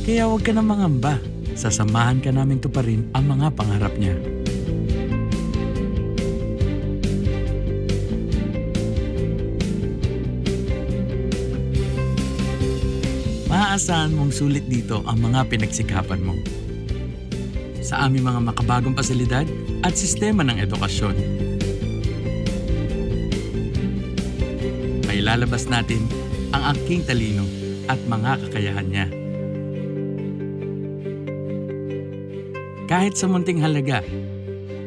Kaya huwag ka na mangamba. Sasamahan ka namin tuparin ang mga pangarap niya. Maaasahan mong sulit dito ang mga pinagsikapan mo. Sa aming mga makabagong pasilidad at sistema ng edukasyon. May lalabas natin ang aking talino at mga kakayahan niya. Kahit sa munting halaga,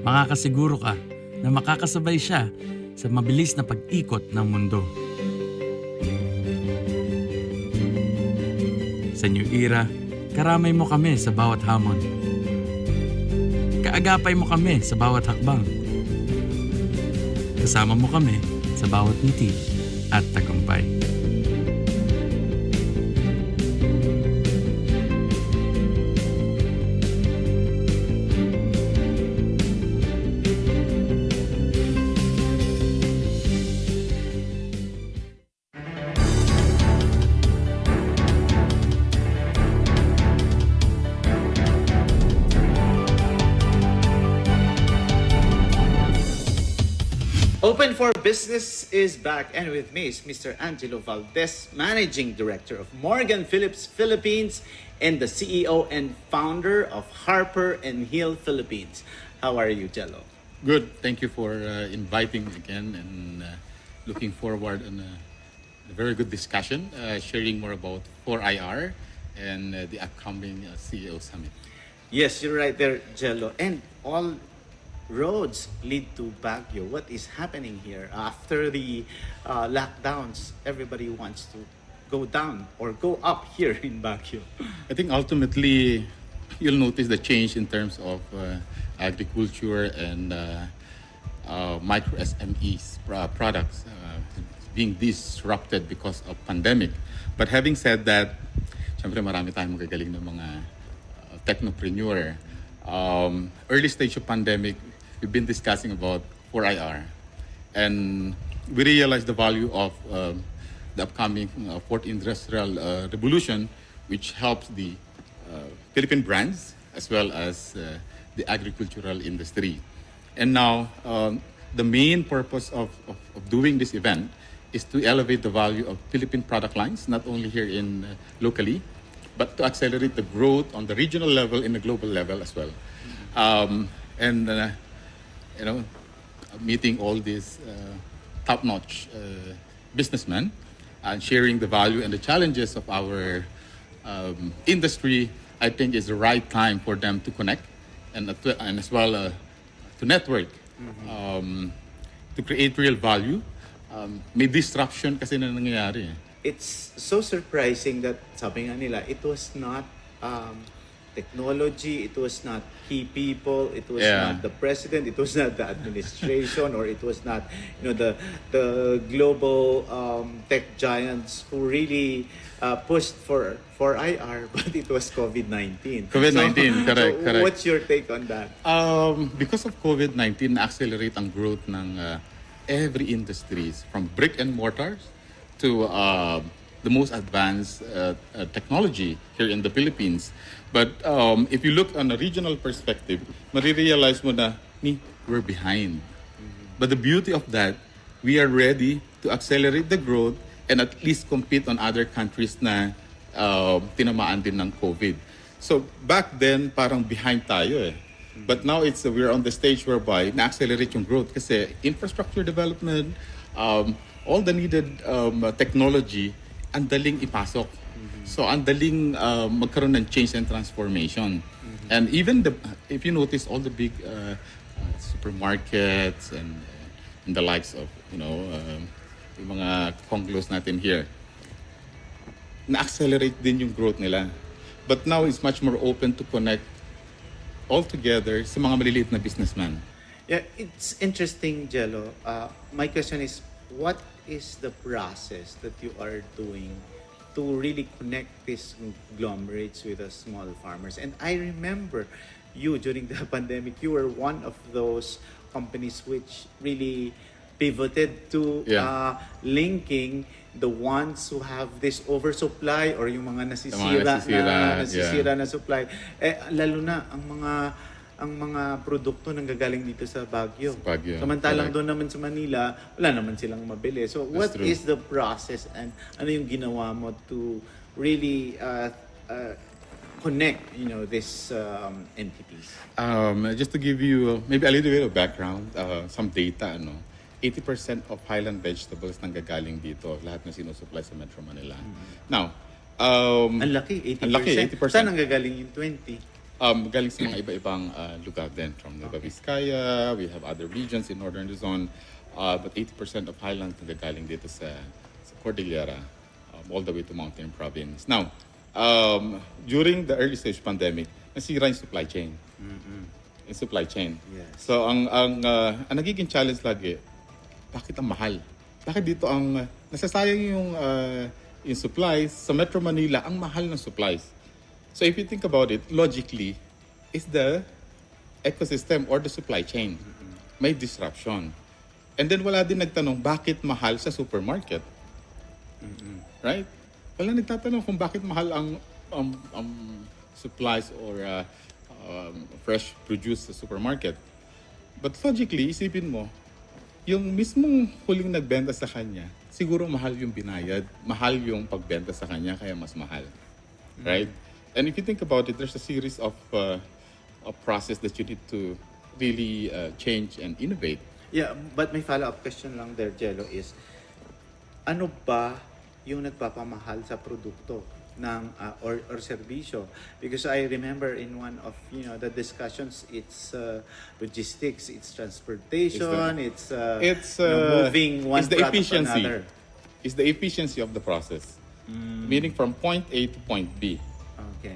makakasiguro ka na makakasabay siya sa mabilis na pag-ikot ng mundo. Sa New Era, karamay mo kami sa bawat hamon. Kaagapay mo kami sa bawat hakbang. Kasama mo kami sa bawat ngiti at tagumpay. Open for Business is back, and with me is Mr. Angelo Valdez, Managing Director of Morgan Phillips Philippines and the CEO and founder of Harper and Hill Philippines. How are you, Jello? Good. Thank you for inviting again, and looking forward on a very good discussion, sharing more about 4IR and the upcoming CEO Summit. Yes, you're right there, Jello. And all roads lead to Baguio. What is happening here? After the lockdowns, everybody wants to go down or go up here in Baguio. I think ultimately you'll notice the change in terms of agriculture and micro SMEs products being disrupted because of pandemic. But having said that, syempre marami tayong magagaling ng mga technopreneur. Early stage of pandemic, we've been discussing about 4IR, and we realized the value of the upcoming fourth industrial revolution, which helps the Philippine brands as well as the agricultural industry. And now, the main purpose of doing this event is to elevate the value of Philippine product lines, not only here in locally, but to accelerate the growth on the regional level and the global level as well. Meeting all these top-notch businessmen and sharing the value and the challenges of our industry, I think is the right time for them to connect and as well to network, to create real value. May disruption kasi na nangyayari. It's so surprising that sabi nga nila, it was not technology, it was not key people, it was not the president, it was not the administration, or it was not the global tech giants who really pushed for IR, but it was COVID-19. COVID-19, correct. What's your take on that? Because of COVID-19, na-accelerate ang growth ng every industries, from brick and mortars to the most advanced technology here in the Philippines. But if you look on a regional perspective, marirealize mo na, we're behind. But the beauty of that, we are ready to accelerate the growth and at least compete on other countries na tinamaan din ng COVID. So back then, parang behind tayo eh. But now we're on the stage whereby na-accelerate yung growth kasi infrastructure development, all the needed technology, ang daling ipasok. So ang daling magkaroon ng change and transformation. And even if you notice all the big supermarkets and the likes of, yung mga conglos natin here, na-accelerate din yung growth nila. But now it's much more open to connect all together sa mga maliliit na businessman. Yeah, it's interesting, Jello. My question is, what is the process that you are doing to really connect these conglomerates with the small farmers? And I remember you, during the pandemic, you were one of those companies which really pivoted to linking the ones who have this oversupply or yung mga nasisira na supply. Lalo na ang mga produkto nang gagaling dito sa Baguio. Samantalang doon naman sa Manila, wala naman silang mabili. So what is the process and ano yung ginawa mo to really connect, these entities? Just to give you maybe a little bit of background, some data, 80% of highland vegetables nanggagaling dito, lahat na sinusupply sa Metro Manila. Now, ang laki, 80%. Saan nanggagaling yung 20%? Galing sa mga iba-ibang lugar din. From Nueva Vizcaya, we have other regions in Northern Luzon, but 80% of highlands nanggagaling dito sa Cordillera, all the way to Mountain Province. Now, during the early stage pandemic, nasira yung supply chain. Yung supply chain. Yes. So, ang nagiging challenge lagi, bakit ang mahal? Bakit dito ang nasasayang yung supplies? Sa Metro Manila, ang mahal ng supplies. So if you think about it, logically, is the ecosystem or the supply chain. May disruption. And then wala din nagtanong, bakit mahal sa supermarket? Right? Wala nagtatanong kung bakit mahal ang supplies or fresh produce sa supermarket. But logically, isipin mo, yung mismong huling nagbenta sa kanya, siguro mahal yung binayad, mahal yung pagbenta sa kanya, kaya mas mahal. Right? And if you think about it, there's a series of a process that you need to really change and innovate. Yeah, but my follow-up question lang there, Jello, is ano ba yung nagpapamahal sa produkto ng or serbisyo? Because I remember in one of the discussions, it's logistics, it's transportation, it's moving one product to another. It's the efficiency of the process. Meaning from point A to point B. Okay.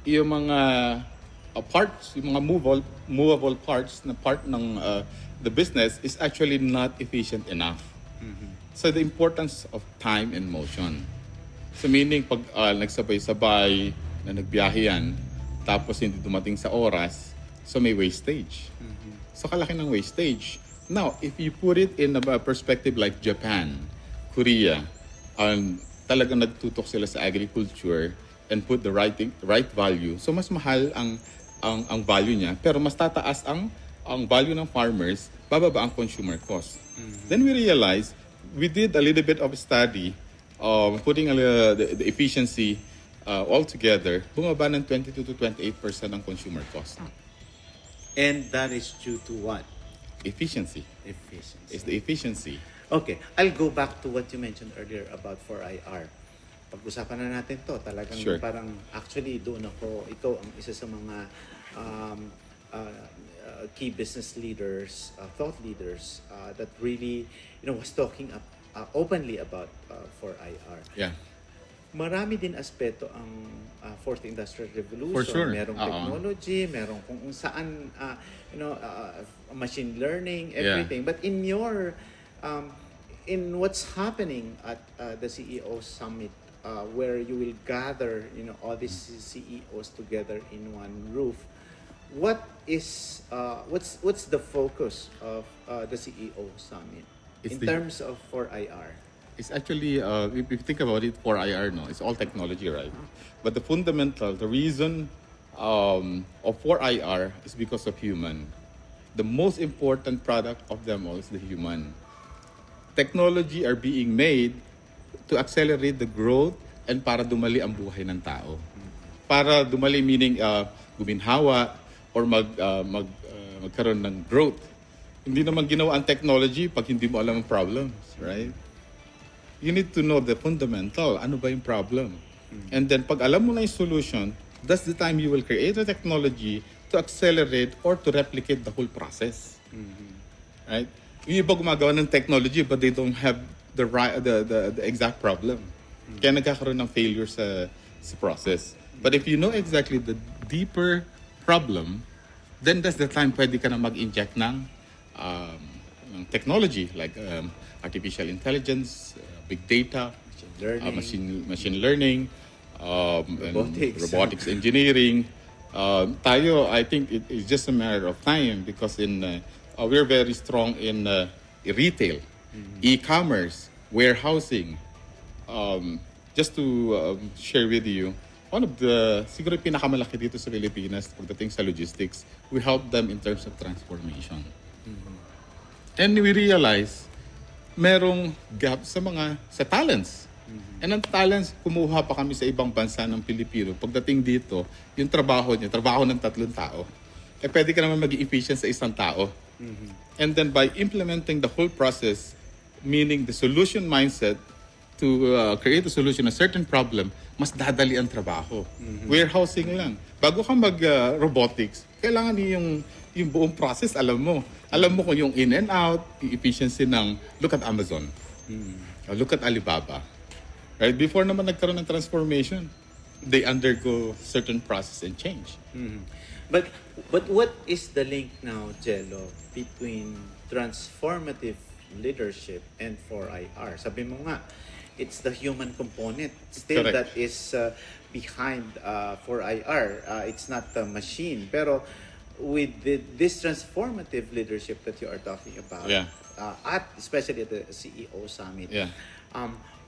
Yung mga parts, yung mga movable parts na part ng the business is actually not efficient enough. So the importance of time and motion. So meaning pag nagsabay-sabay na nagbiyahe yan, tapos hindi dumating sa oras, so may wastage. So kalaki ng wastage. Now, if you put it in a perspective like Japan, Korea, talagang nagtutok sila sa agriculture and put the right value. So mas mahal ang value niya, pero mas tataas ang value ng farmers, bababa ang consumer cost. Then we realized, we did a little bit of a study putting the efficiency all together, bumaba ng 22 to 28% ang consumer cost. And that is due to what? Efficiency. It's the efficiency. Okay, I'll go back to what you mentioned earlier about 4IR. Pag-usapan na natin to, talagang parang actually doon ikaw ang isa sa mga key business leaders, thought leaders that really was talking openly about 4IR. Yeah. Marami din aspeto ang Fourth Industrial Revolution. For sure. Merong technology, merong kung saan machine learning, everything. But in your in what's happening at the CEO Summit, where you will gather all these CEOs together in one roof, what's the focus of the CEO Summit in terms of 4IR? It's actually, if you think about it, 4IR, no, it's all technology, right? But the fundamental, the reason of 4IR is because of human. The most important product of them all is the human. Technology are being made to accelerate the growth and para dumali ang buhay ng tao. Para dumali meaning guminhawa or magkaroon ng growth. Hindi naman ginawa ang technology pag hindi mo alam ang problems, right? You need to know the fundamental. Ano ba yung problem? And then pag alam mo na yung solution, that's the time you will create a technology to accelerate or to replicate the whole process. Right? Yung iba gumagawa ng technology but they don't have the exact problem. Kaya nagkakaroon ng failure sa process. But if you know exactly the deeper problem, then that's the time pwede ka na mag-inject ng technology like artificial intelligence, big data, machine learning, robotics engineering. Tayo, I think it's just a matter of time because we're very strong in retail, e-commerce, warehousing. Just to share with you, one of the siguro pinakamalaki dito sa Pilipinas pagdating sa logistics, we help them in terms of transformation. And we realize merong gap sa talents. And ang talents, kumuha pa kami sa ibang bansa ng Pilipino. Pagdating dito, yung trabaho niya, trabaho ng 3 tao. Pwede ka naman maging efficient sa 1 tao. And then by implementing the whole process, meaning the solution mindset to create a solution, a certain problem, mas dadali ang trabaho. Warehousing lang. Bago ka mag-robotics, kailangan yung buong process, alam mo. Alam mo kung yung in and out, yung efficiency ng, look at Amazon. Look at Alibaba. Right? Before naman nagkaroon ng transformation, they undergo certain process and change. But what is the link now, Jello, between transformative leadership and 4IR? Sabi mo nga, it's the human component still Correct. that is behind 4IR. It's not the machine. Pero with this transformative leadership that you are talking about, especially at the CEO Summit,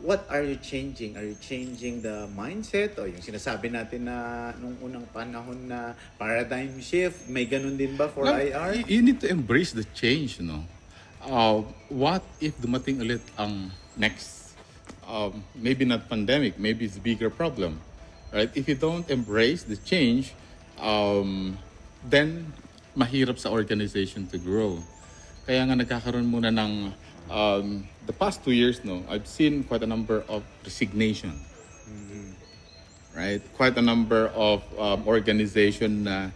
what are you changing? Are you changing the mindset? O yung sinasabi natin na nung unang panahon na paradigm shift, may ganun din ba for IR? You need to embrace the change, no? What if dumating ulit ang next, maybe not pandemic, maybe it's a bigger problem, right? If you don't embrace the change, then mahirap sa organization to grow. Kaya nga nagkakaroon muna ng the past 2 years, no, I've seen quite a number of resignation. Right? Quite a number of organization na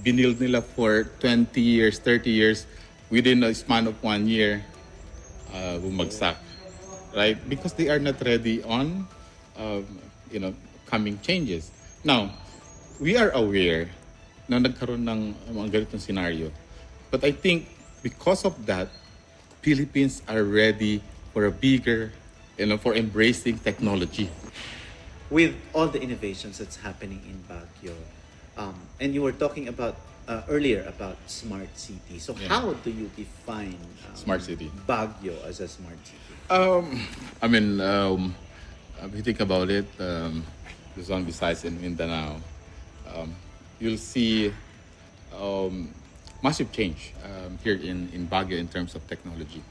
binild nila for 20 years, 30 years, within a span of 1 year, bumagsak. Right? Because they are not ready on, coming changes. Now, we are aware na nagkaroon ng mga ganitong scenario. But I think because of that, Philippines are ready for a bigger, for embracing technology. With all the innovations that's happening in Baguio, and you were talking about earlier about smart city. So how do you define smart city Baguio as a smart city? If you think about it, the zone besides in Mindanao, you'll see massive change here in Baguio in terms of technology.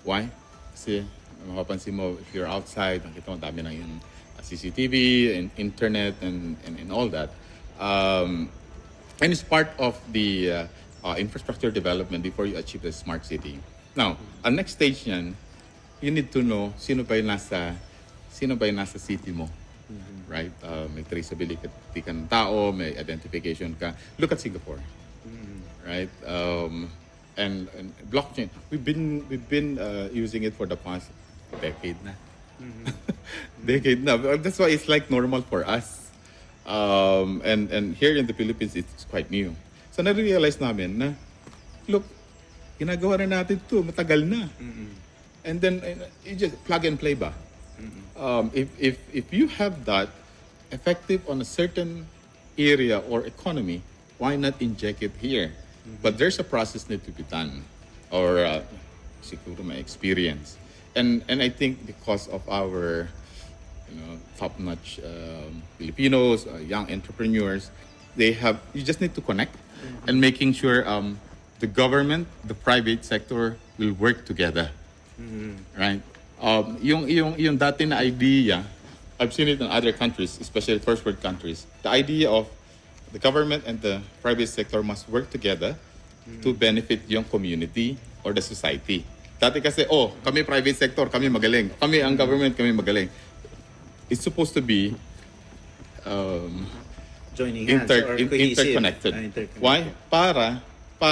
Why? Kasi mapapansin mo, if you're outside, nakita mo dami ng yung CCTV and internet and all that. And it's part of the infrastructure development before you achieve the smart city. Now, ang next stage niyan, you need to know sino ba yung nasa city mo. Right? May traceability ka ng tao, may identification ka. Look at Singapore. Right? And blockchain. We've been using it for the past decade na. Decade na. That's why it's like normal for us. And here in the Philippines, it's quite new. So na-realize namin na, look, ginagawa na natin ito, matagal na. And then you just plug and play ba? If you have that effective on a certain area or economy, why not inject it here? But there's a process need to be done, or siguro may experience. and I think because of our top-notch Filipinos, young entrepreneurs, you just need to connect and making sure the government, the private sector will work together, right? Yung dati na idea, I've seen it in other countries, especially first world countries. The idea of the government and the private sector must work together to benefit yung community or the society. Dati kasi, kami private sector, kami magaling. Kami ang government, kami magaling. It's supposed to be Joining hands or cohesive. Interconnected. Why? Para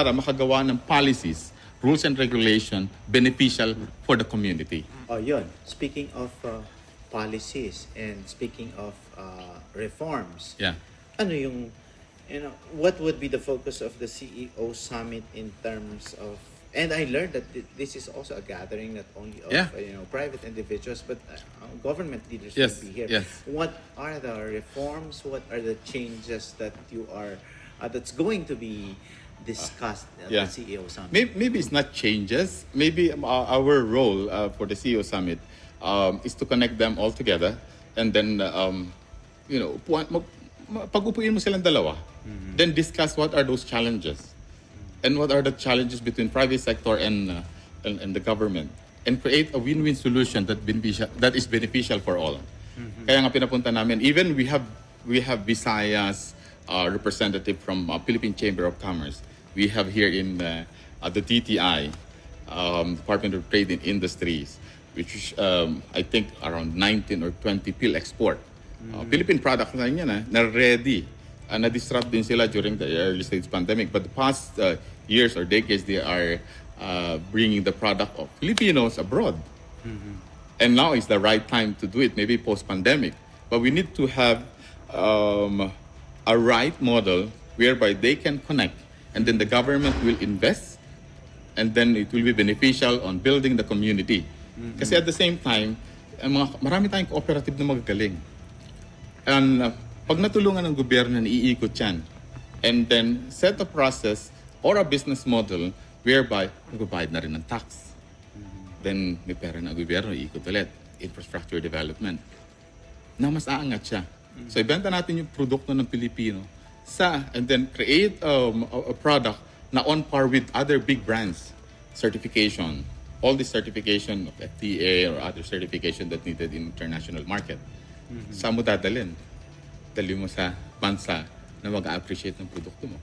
makagawa ng policies, rules and regulation beneficial for the community. Oh, yun. Speaking of policies and speaking of reforms, Yeah. ano yung, what would be the focus of the CEO Summit in terms of, and I learned that this is also a gathering not only of private individuals but government leaders Yes, will be here. yes. What are the reforms? What are the changes that you are that's going to be discussed at the CEO Summit? Maybe it's not changes. Maybe our role for the CEO Summit is to connect them all together, and then pag-upuin mo silang dalawa, then discuss what are those challenges and what are the challenges between private sector and the government, and create a win-win solution that is beneficial for all. Kaya nga pinapunta namin, even we have Visayas representative from Philippine Chamber of Commerce. We have here in the DTI, Department of Trade and Industries, which is I think around 19 or 20 PIL export. Philippine product na yan na ready. Na-disrupt din sila during the early stage pandemic. But the past years or decades, they are bringing the product of Filipinos abroad. And now is the right time to do it, maybe post-pandemic. But we need to have a right model whereby they can connect, and then the government will invest, and then it will be beneficial on building the community. Kasi at the same time, marami tayong cooperative na magagaling. And pag natulungan ng gobyerno na iikot yan, and then set a process or a business model whereby nagbabayad na rin ng tax. Then may pera na ang gobyerno, iikot ulit. Infrastructure development. Na mas aangat siya. So ibenta natin yung produkto ng Pilipino and then create a product na on par with other big brands. Certification. All this certification of FDA or other certification that needed in international market. Saan mo dadalhin? Dali mo sa bansa na mag-appreciate ng produkto mo.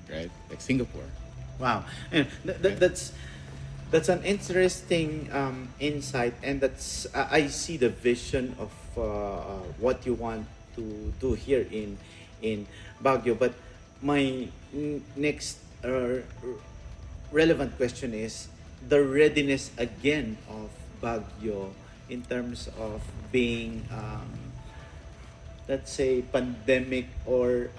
Right? Like Singapore. Wow. And that's an interesting insight, and that's I see the vision of what you want to do here in Baguio. But my next relevant question is the readiness again of Baguio in terms of being let's say pandemic or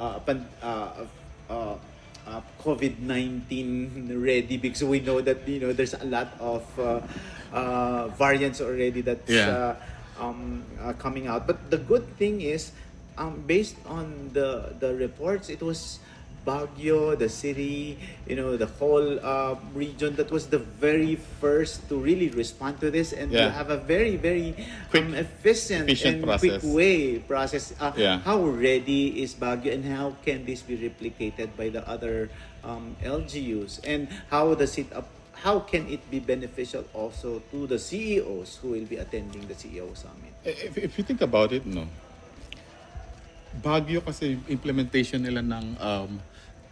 COVID-19 ready, because we know that there's a lot of variants already that's coming out. But the good thing is, based on the reports, it was Baguio, the city, the whole region that was the very first to really respond to this and to have a very, very efficient and process. quick process. Yeah. How ready is Baguio, and how can this be replicated by the other LGUs? And how can it be beneficial also to the CEOs who will be attending the CEO Summit? If you think about it, Baguio kasi implementation nila ng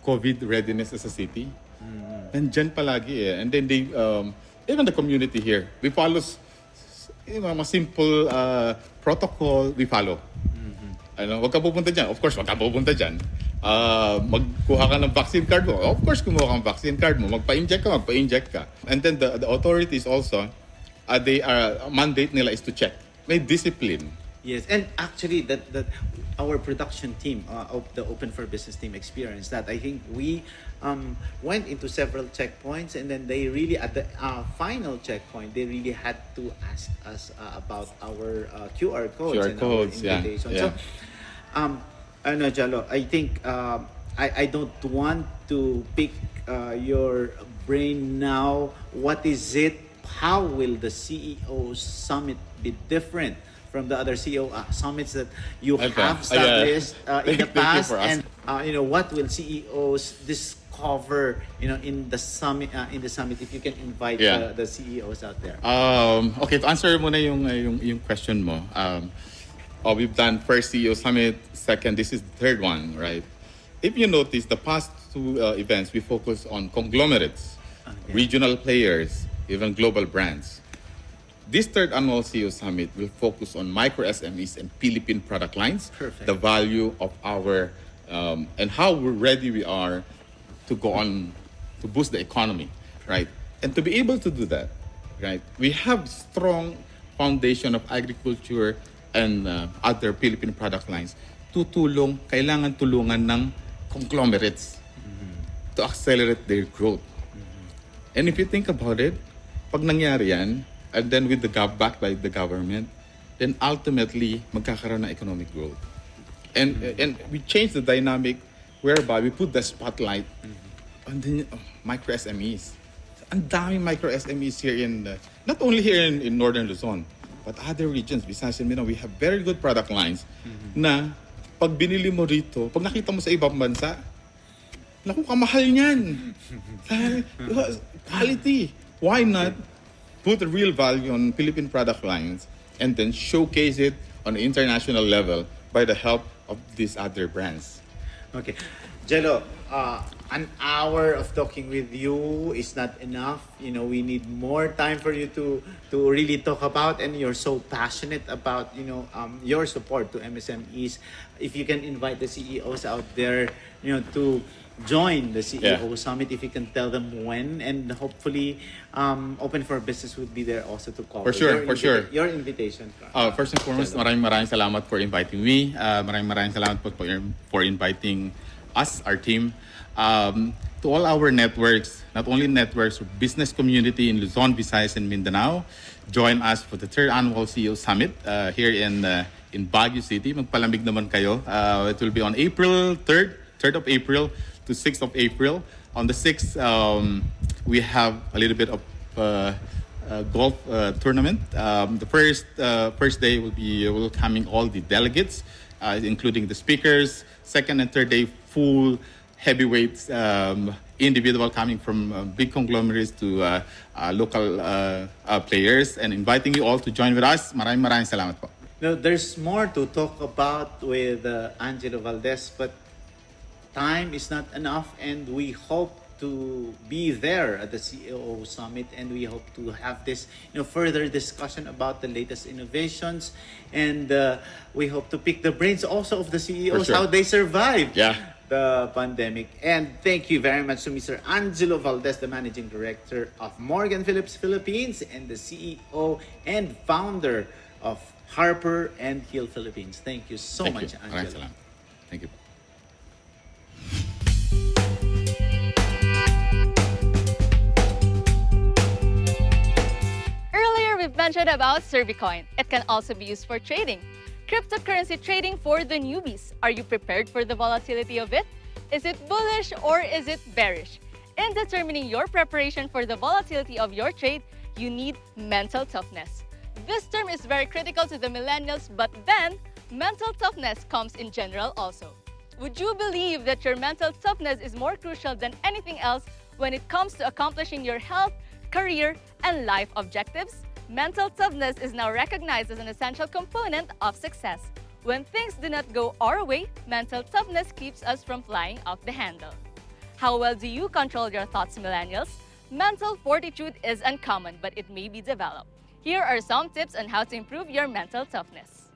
COVID readiness as a city. Nandyan palagi eh. And then they, even the community here, we follow mga simple protocol, we follow. Wag ka pupunta dyan. Of course, wag ka pupunta dyan. Magkuha ka ng vaccine card mo. Of course, kumuha ka ng vaccine card mo. Magpa-inject ka. And then the authorities also, they are, mandate nila is to check. May discipline. Yes, and actually that our production team of the Open for Business team experienced that. I think we went into several checkpoints, and then they really, at the final checkpoint, they really had to ask us about our QR codes and our invitation. Yeah. So, Jalo, I think I don't want to pick your brain now. What is it how will the CEO Summit be different from the other CEO summits that you have established in the past, and what will CEOs discover in the summit? If you can invite the CEOs out there. Okay, to answer muna yung question mo. We've done first CEO Summit, second, this is the third one, right? If you notice, the past two events, we focus on conglomerates, regional players, even global brands. This third annual CEO Summit will focus on micro SMEs and Philippine product lines, Perfect. the value of our, and how ready we are to go on to boost the economy, right? And to be able to do that, right, we have strong foundation of agriculture and other Philippine product lines. Kailangan tulungan ng conglomerates to accelerate their growth. And if you think about it, pag nangyari yan, and then with the backed by the government, then ultimately magkakaroon ng economic growth. And we change the dynamic whereby we put the spotlight on the micro SMEs. Ang daming micro SMEs here not only here in Northern Luzon, but other regions, Visayas and Mindanao, we have very good product lines na pag binili mo rito, pag nakita mo sa ibang bansa, naku, kamahal niyan. Quality. Why not put a real value on Philippine product lines and then showcase it on an international level by the help of these other brands? Okay. Jello, an hour of talking with you is not enough. We need more time for you to really talk about, and you're so passionate about, your support to MSMEs. If you can invite the CEOs out there, to join the CEO Summit, if you can tell them when, and hopefully Open for Business would be there also to cover. For sure. Your invitation. First and foremost, maraming salamat for inviting me. Maraming salamat po for inviting us, our team. To all our networks, not only networks, business community in Luzon, Visayas, and Mindanao, join us for the third annual CEO Summit here in Baguio City. Magpalamig naman kayo. It will be on April 3rd of April to 6th of April. On the 6th, we have a little bit of golf tournament. The first day will be welcoming all the delegates, including the speakers. Second and third day, full heavyweights, individual coming from big conglomerates to local players, and inviting you all to join with us. Maraming salamat po. Now, there's more to talk about with Angelo Valdez, but time is not enough, and we hope to be there at the CEO Summit, and we hope to have this further discussion about the latest innovations, and we hope to pick the brains also of the CEOs, how they survived the pandemic. And thank you very much to Mr. Angelo Valdez, the Managing Director of Morgan Phillips Philippines and the CEO and founder of Harper and Hill Philippines. Thank you so much, Angelo. Thank you. Earlier, we've mentioned about Servicoin. It can also be used for trading. Cryptocurrency trading for the newbies. Are you prepared for the volatility of it? Is it bullish or is it bearish? In determining your preparation for the volatility of your trade, you need mental toughness. This term is very critical to the millennials, but then mental toughness comes in general also. Would you believe that your mental toughness is more crucial than anything else when it comes to accomplishing your health, career, and life objectives? Mental toughness is now recognized as an essential component of success. When things do not go our way, mental toughness keeps us from flying off the handle. How well do you control your thoughts, millennials? Mental fortitude is uncommon, but it may be developed. Here are some tips on how to improve your mental toughness.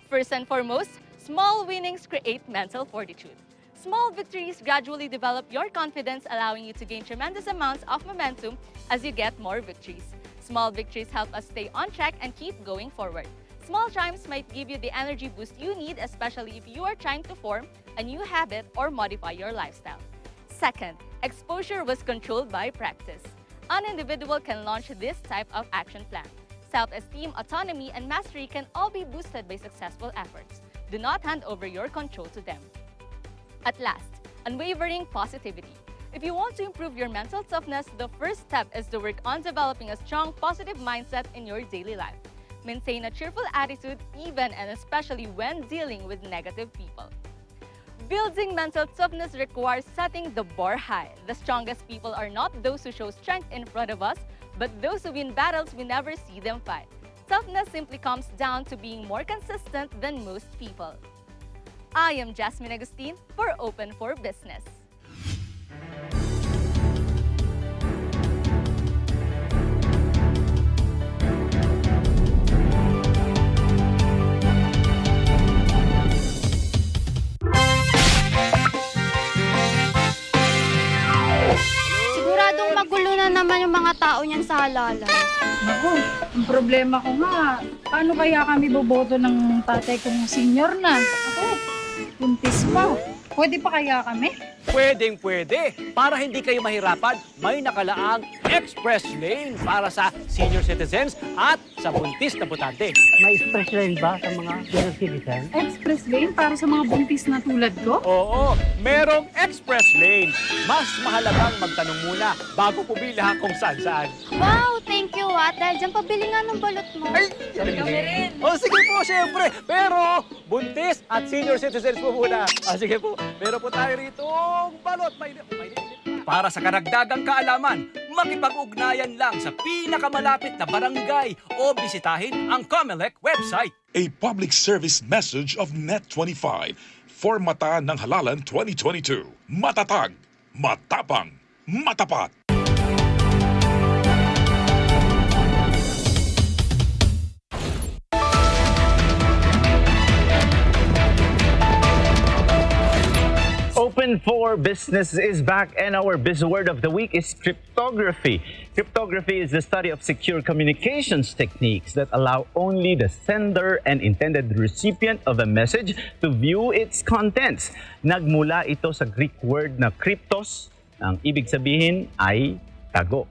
First and foremost, small winnings create mental fortitude. Small victories gradually develop your confidence, allowing you to gain tremendous amounts of momentum as you get more victories. Small victories help us stay on track and keep going forward. Small triumphs might give you the energy boost you need, especially if you are trying to form a new habit or modify your lifestyle. Second, exposure was controlled by practice. An individual can launch this type of action plan. Self-esteem, autonomy, and mastery can all be boosted by successful efforts. Do not hand over your control to them. At last, unwavering positivity. If you want to improve your mental toughness, the first step is to work on developing a strong, positive mindset in your daily life. Maintain a cheerful attitude even and especially when dealing with negative people. Building mental toughness requires setting the bar high. The strongest people are not those who show strength in front of us, but those who win battles we never see them fight. Toughness simply comes down to being more consistent than most people. I am Jasmine Agustin for Open for Business. Siguradong magulo na naman yung mga tao niyan sa halalan. Naku, ang problema ko nga, paano kaya kami boboto ng tatay kong senior na? Ako, buntis pa. Pwede pa kaya kami? Pwedeng-pwede. Para hindi kayo mahirapan, may nakalaang express lane para sa senior citizens at sa buntis na butante. May express lane ba sa mga senior citizen? Express lane para sa mga buntis na tulad ko? Oo, merong express lane. Mas mahalagang magtanong muna bago pumila kung saan-saan. Wow, thank you dahil dyan pabili nga ng balot mo. Ay, kami rin. O sige po, siyempre. Pero buntis at senior citizens po muna. Sige po, meron po tayo rito balot. Para sa karagdagang kaalaman, makipag-ugnayan lang sa pinakamalapit na barangay o bisitahin ang COMELEC website. A public service message of Net25 for Mata ng Halalan 2022. Matatag, matapang, matapat. Open for Business is back, and our buzzword of the week is cryptography. Cryptography is the study of secure communications techniques that allow only the sender and intended recipient of a message to view its contents. Nagmula ito sa Greek word na kryptos, ang ibig sabihin ay tago.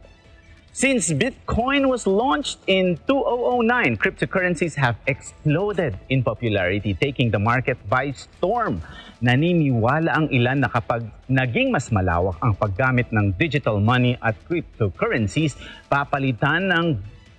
Since Bitcoin was launched in 2009, cryptocurrencies have exploded in popularity, taking the market by storm. Naniniwala ang ilan na kapag naging mas malawak ang paggamit ng digital money at cryptocurrencies, papalitan ng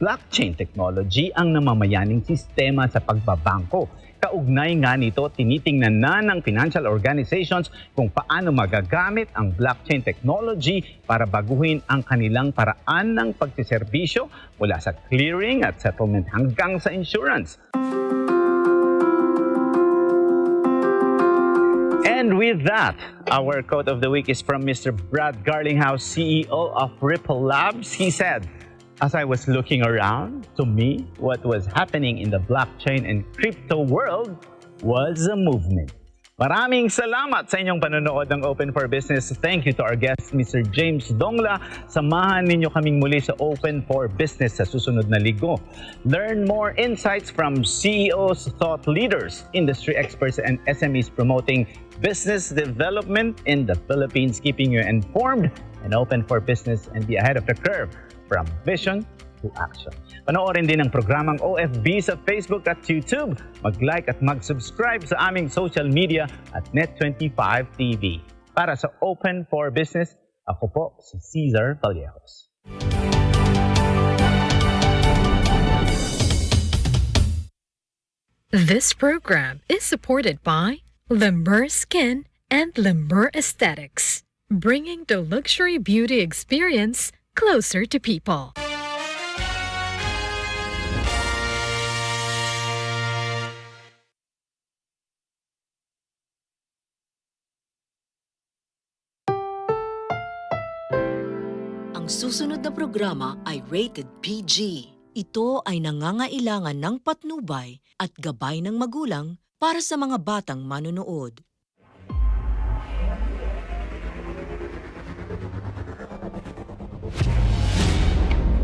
blockchain technology ang namamayaning sistema sa pagbabangko. Kaugnay nga nito, tinitingnan na ng financial organizations kung paano magagamit ang blockchain technology para baguhin ang kanilang paraan ng pagsiserbisyo mula sa clearing at settlement hanggang sa insurance. And with that, our quote of the week is from Mr. Brad Garlinghouse, CEO of Ripple Labs. He said, "As I was looking around, to me, what was happening in the blockchain and crypto world was a movement." Maraming salamat sa inyong panonood ng Open for Business. Thank you to our guest, Mr. James Dongla. Samahan ninyo kaming muli sa Open for Business sa susunod na linggo. Learn more insights from CEOs, thought leaders, industry experts, and SMEs promoting business development in the Philippines, keeping you informed and open for business and be ahead of the curve. From vision to action. Panoorin din ang programang OFB sa Facebook at YouTube. Mag-like at mag-subscribe sa aming social media at Net25 TV. Para sa Open for Business, ako po si Cesar Vallejos. This program is supported by Limber Skin and Limber Aesthetics, bringing the luxury beauty experience closer to people. Ang susunod na programa ay rated PG. Ito ay nangangailangan ng patnubay at gabay ng magulang para sa mga batang manonood.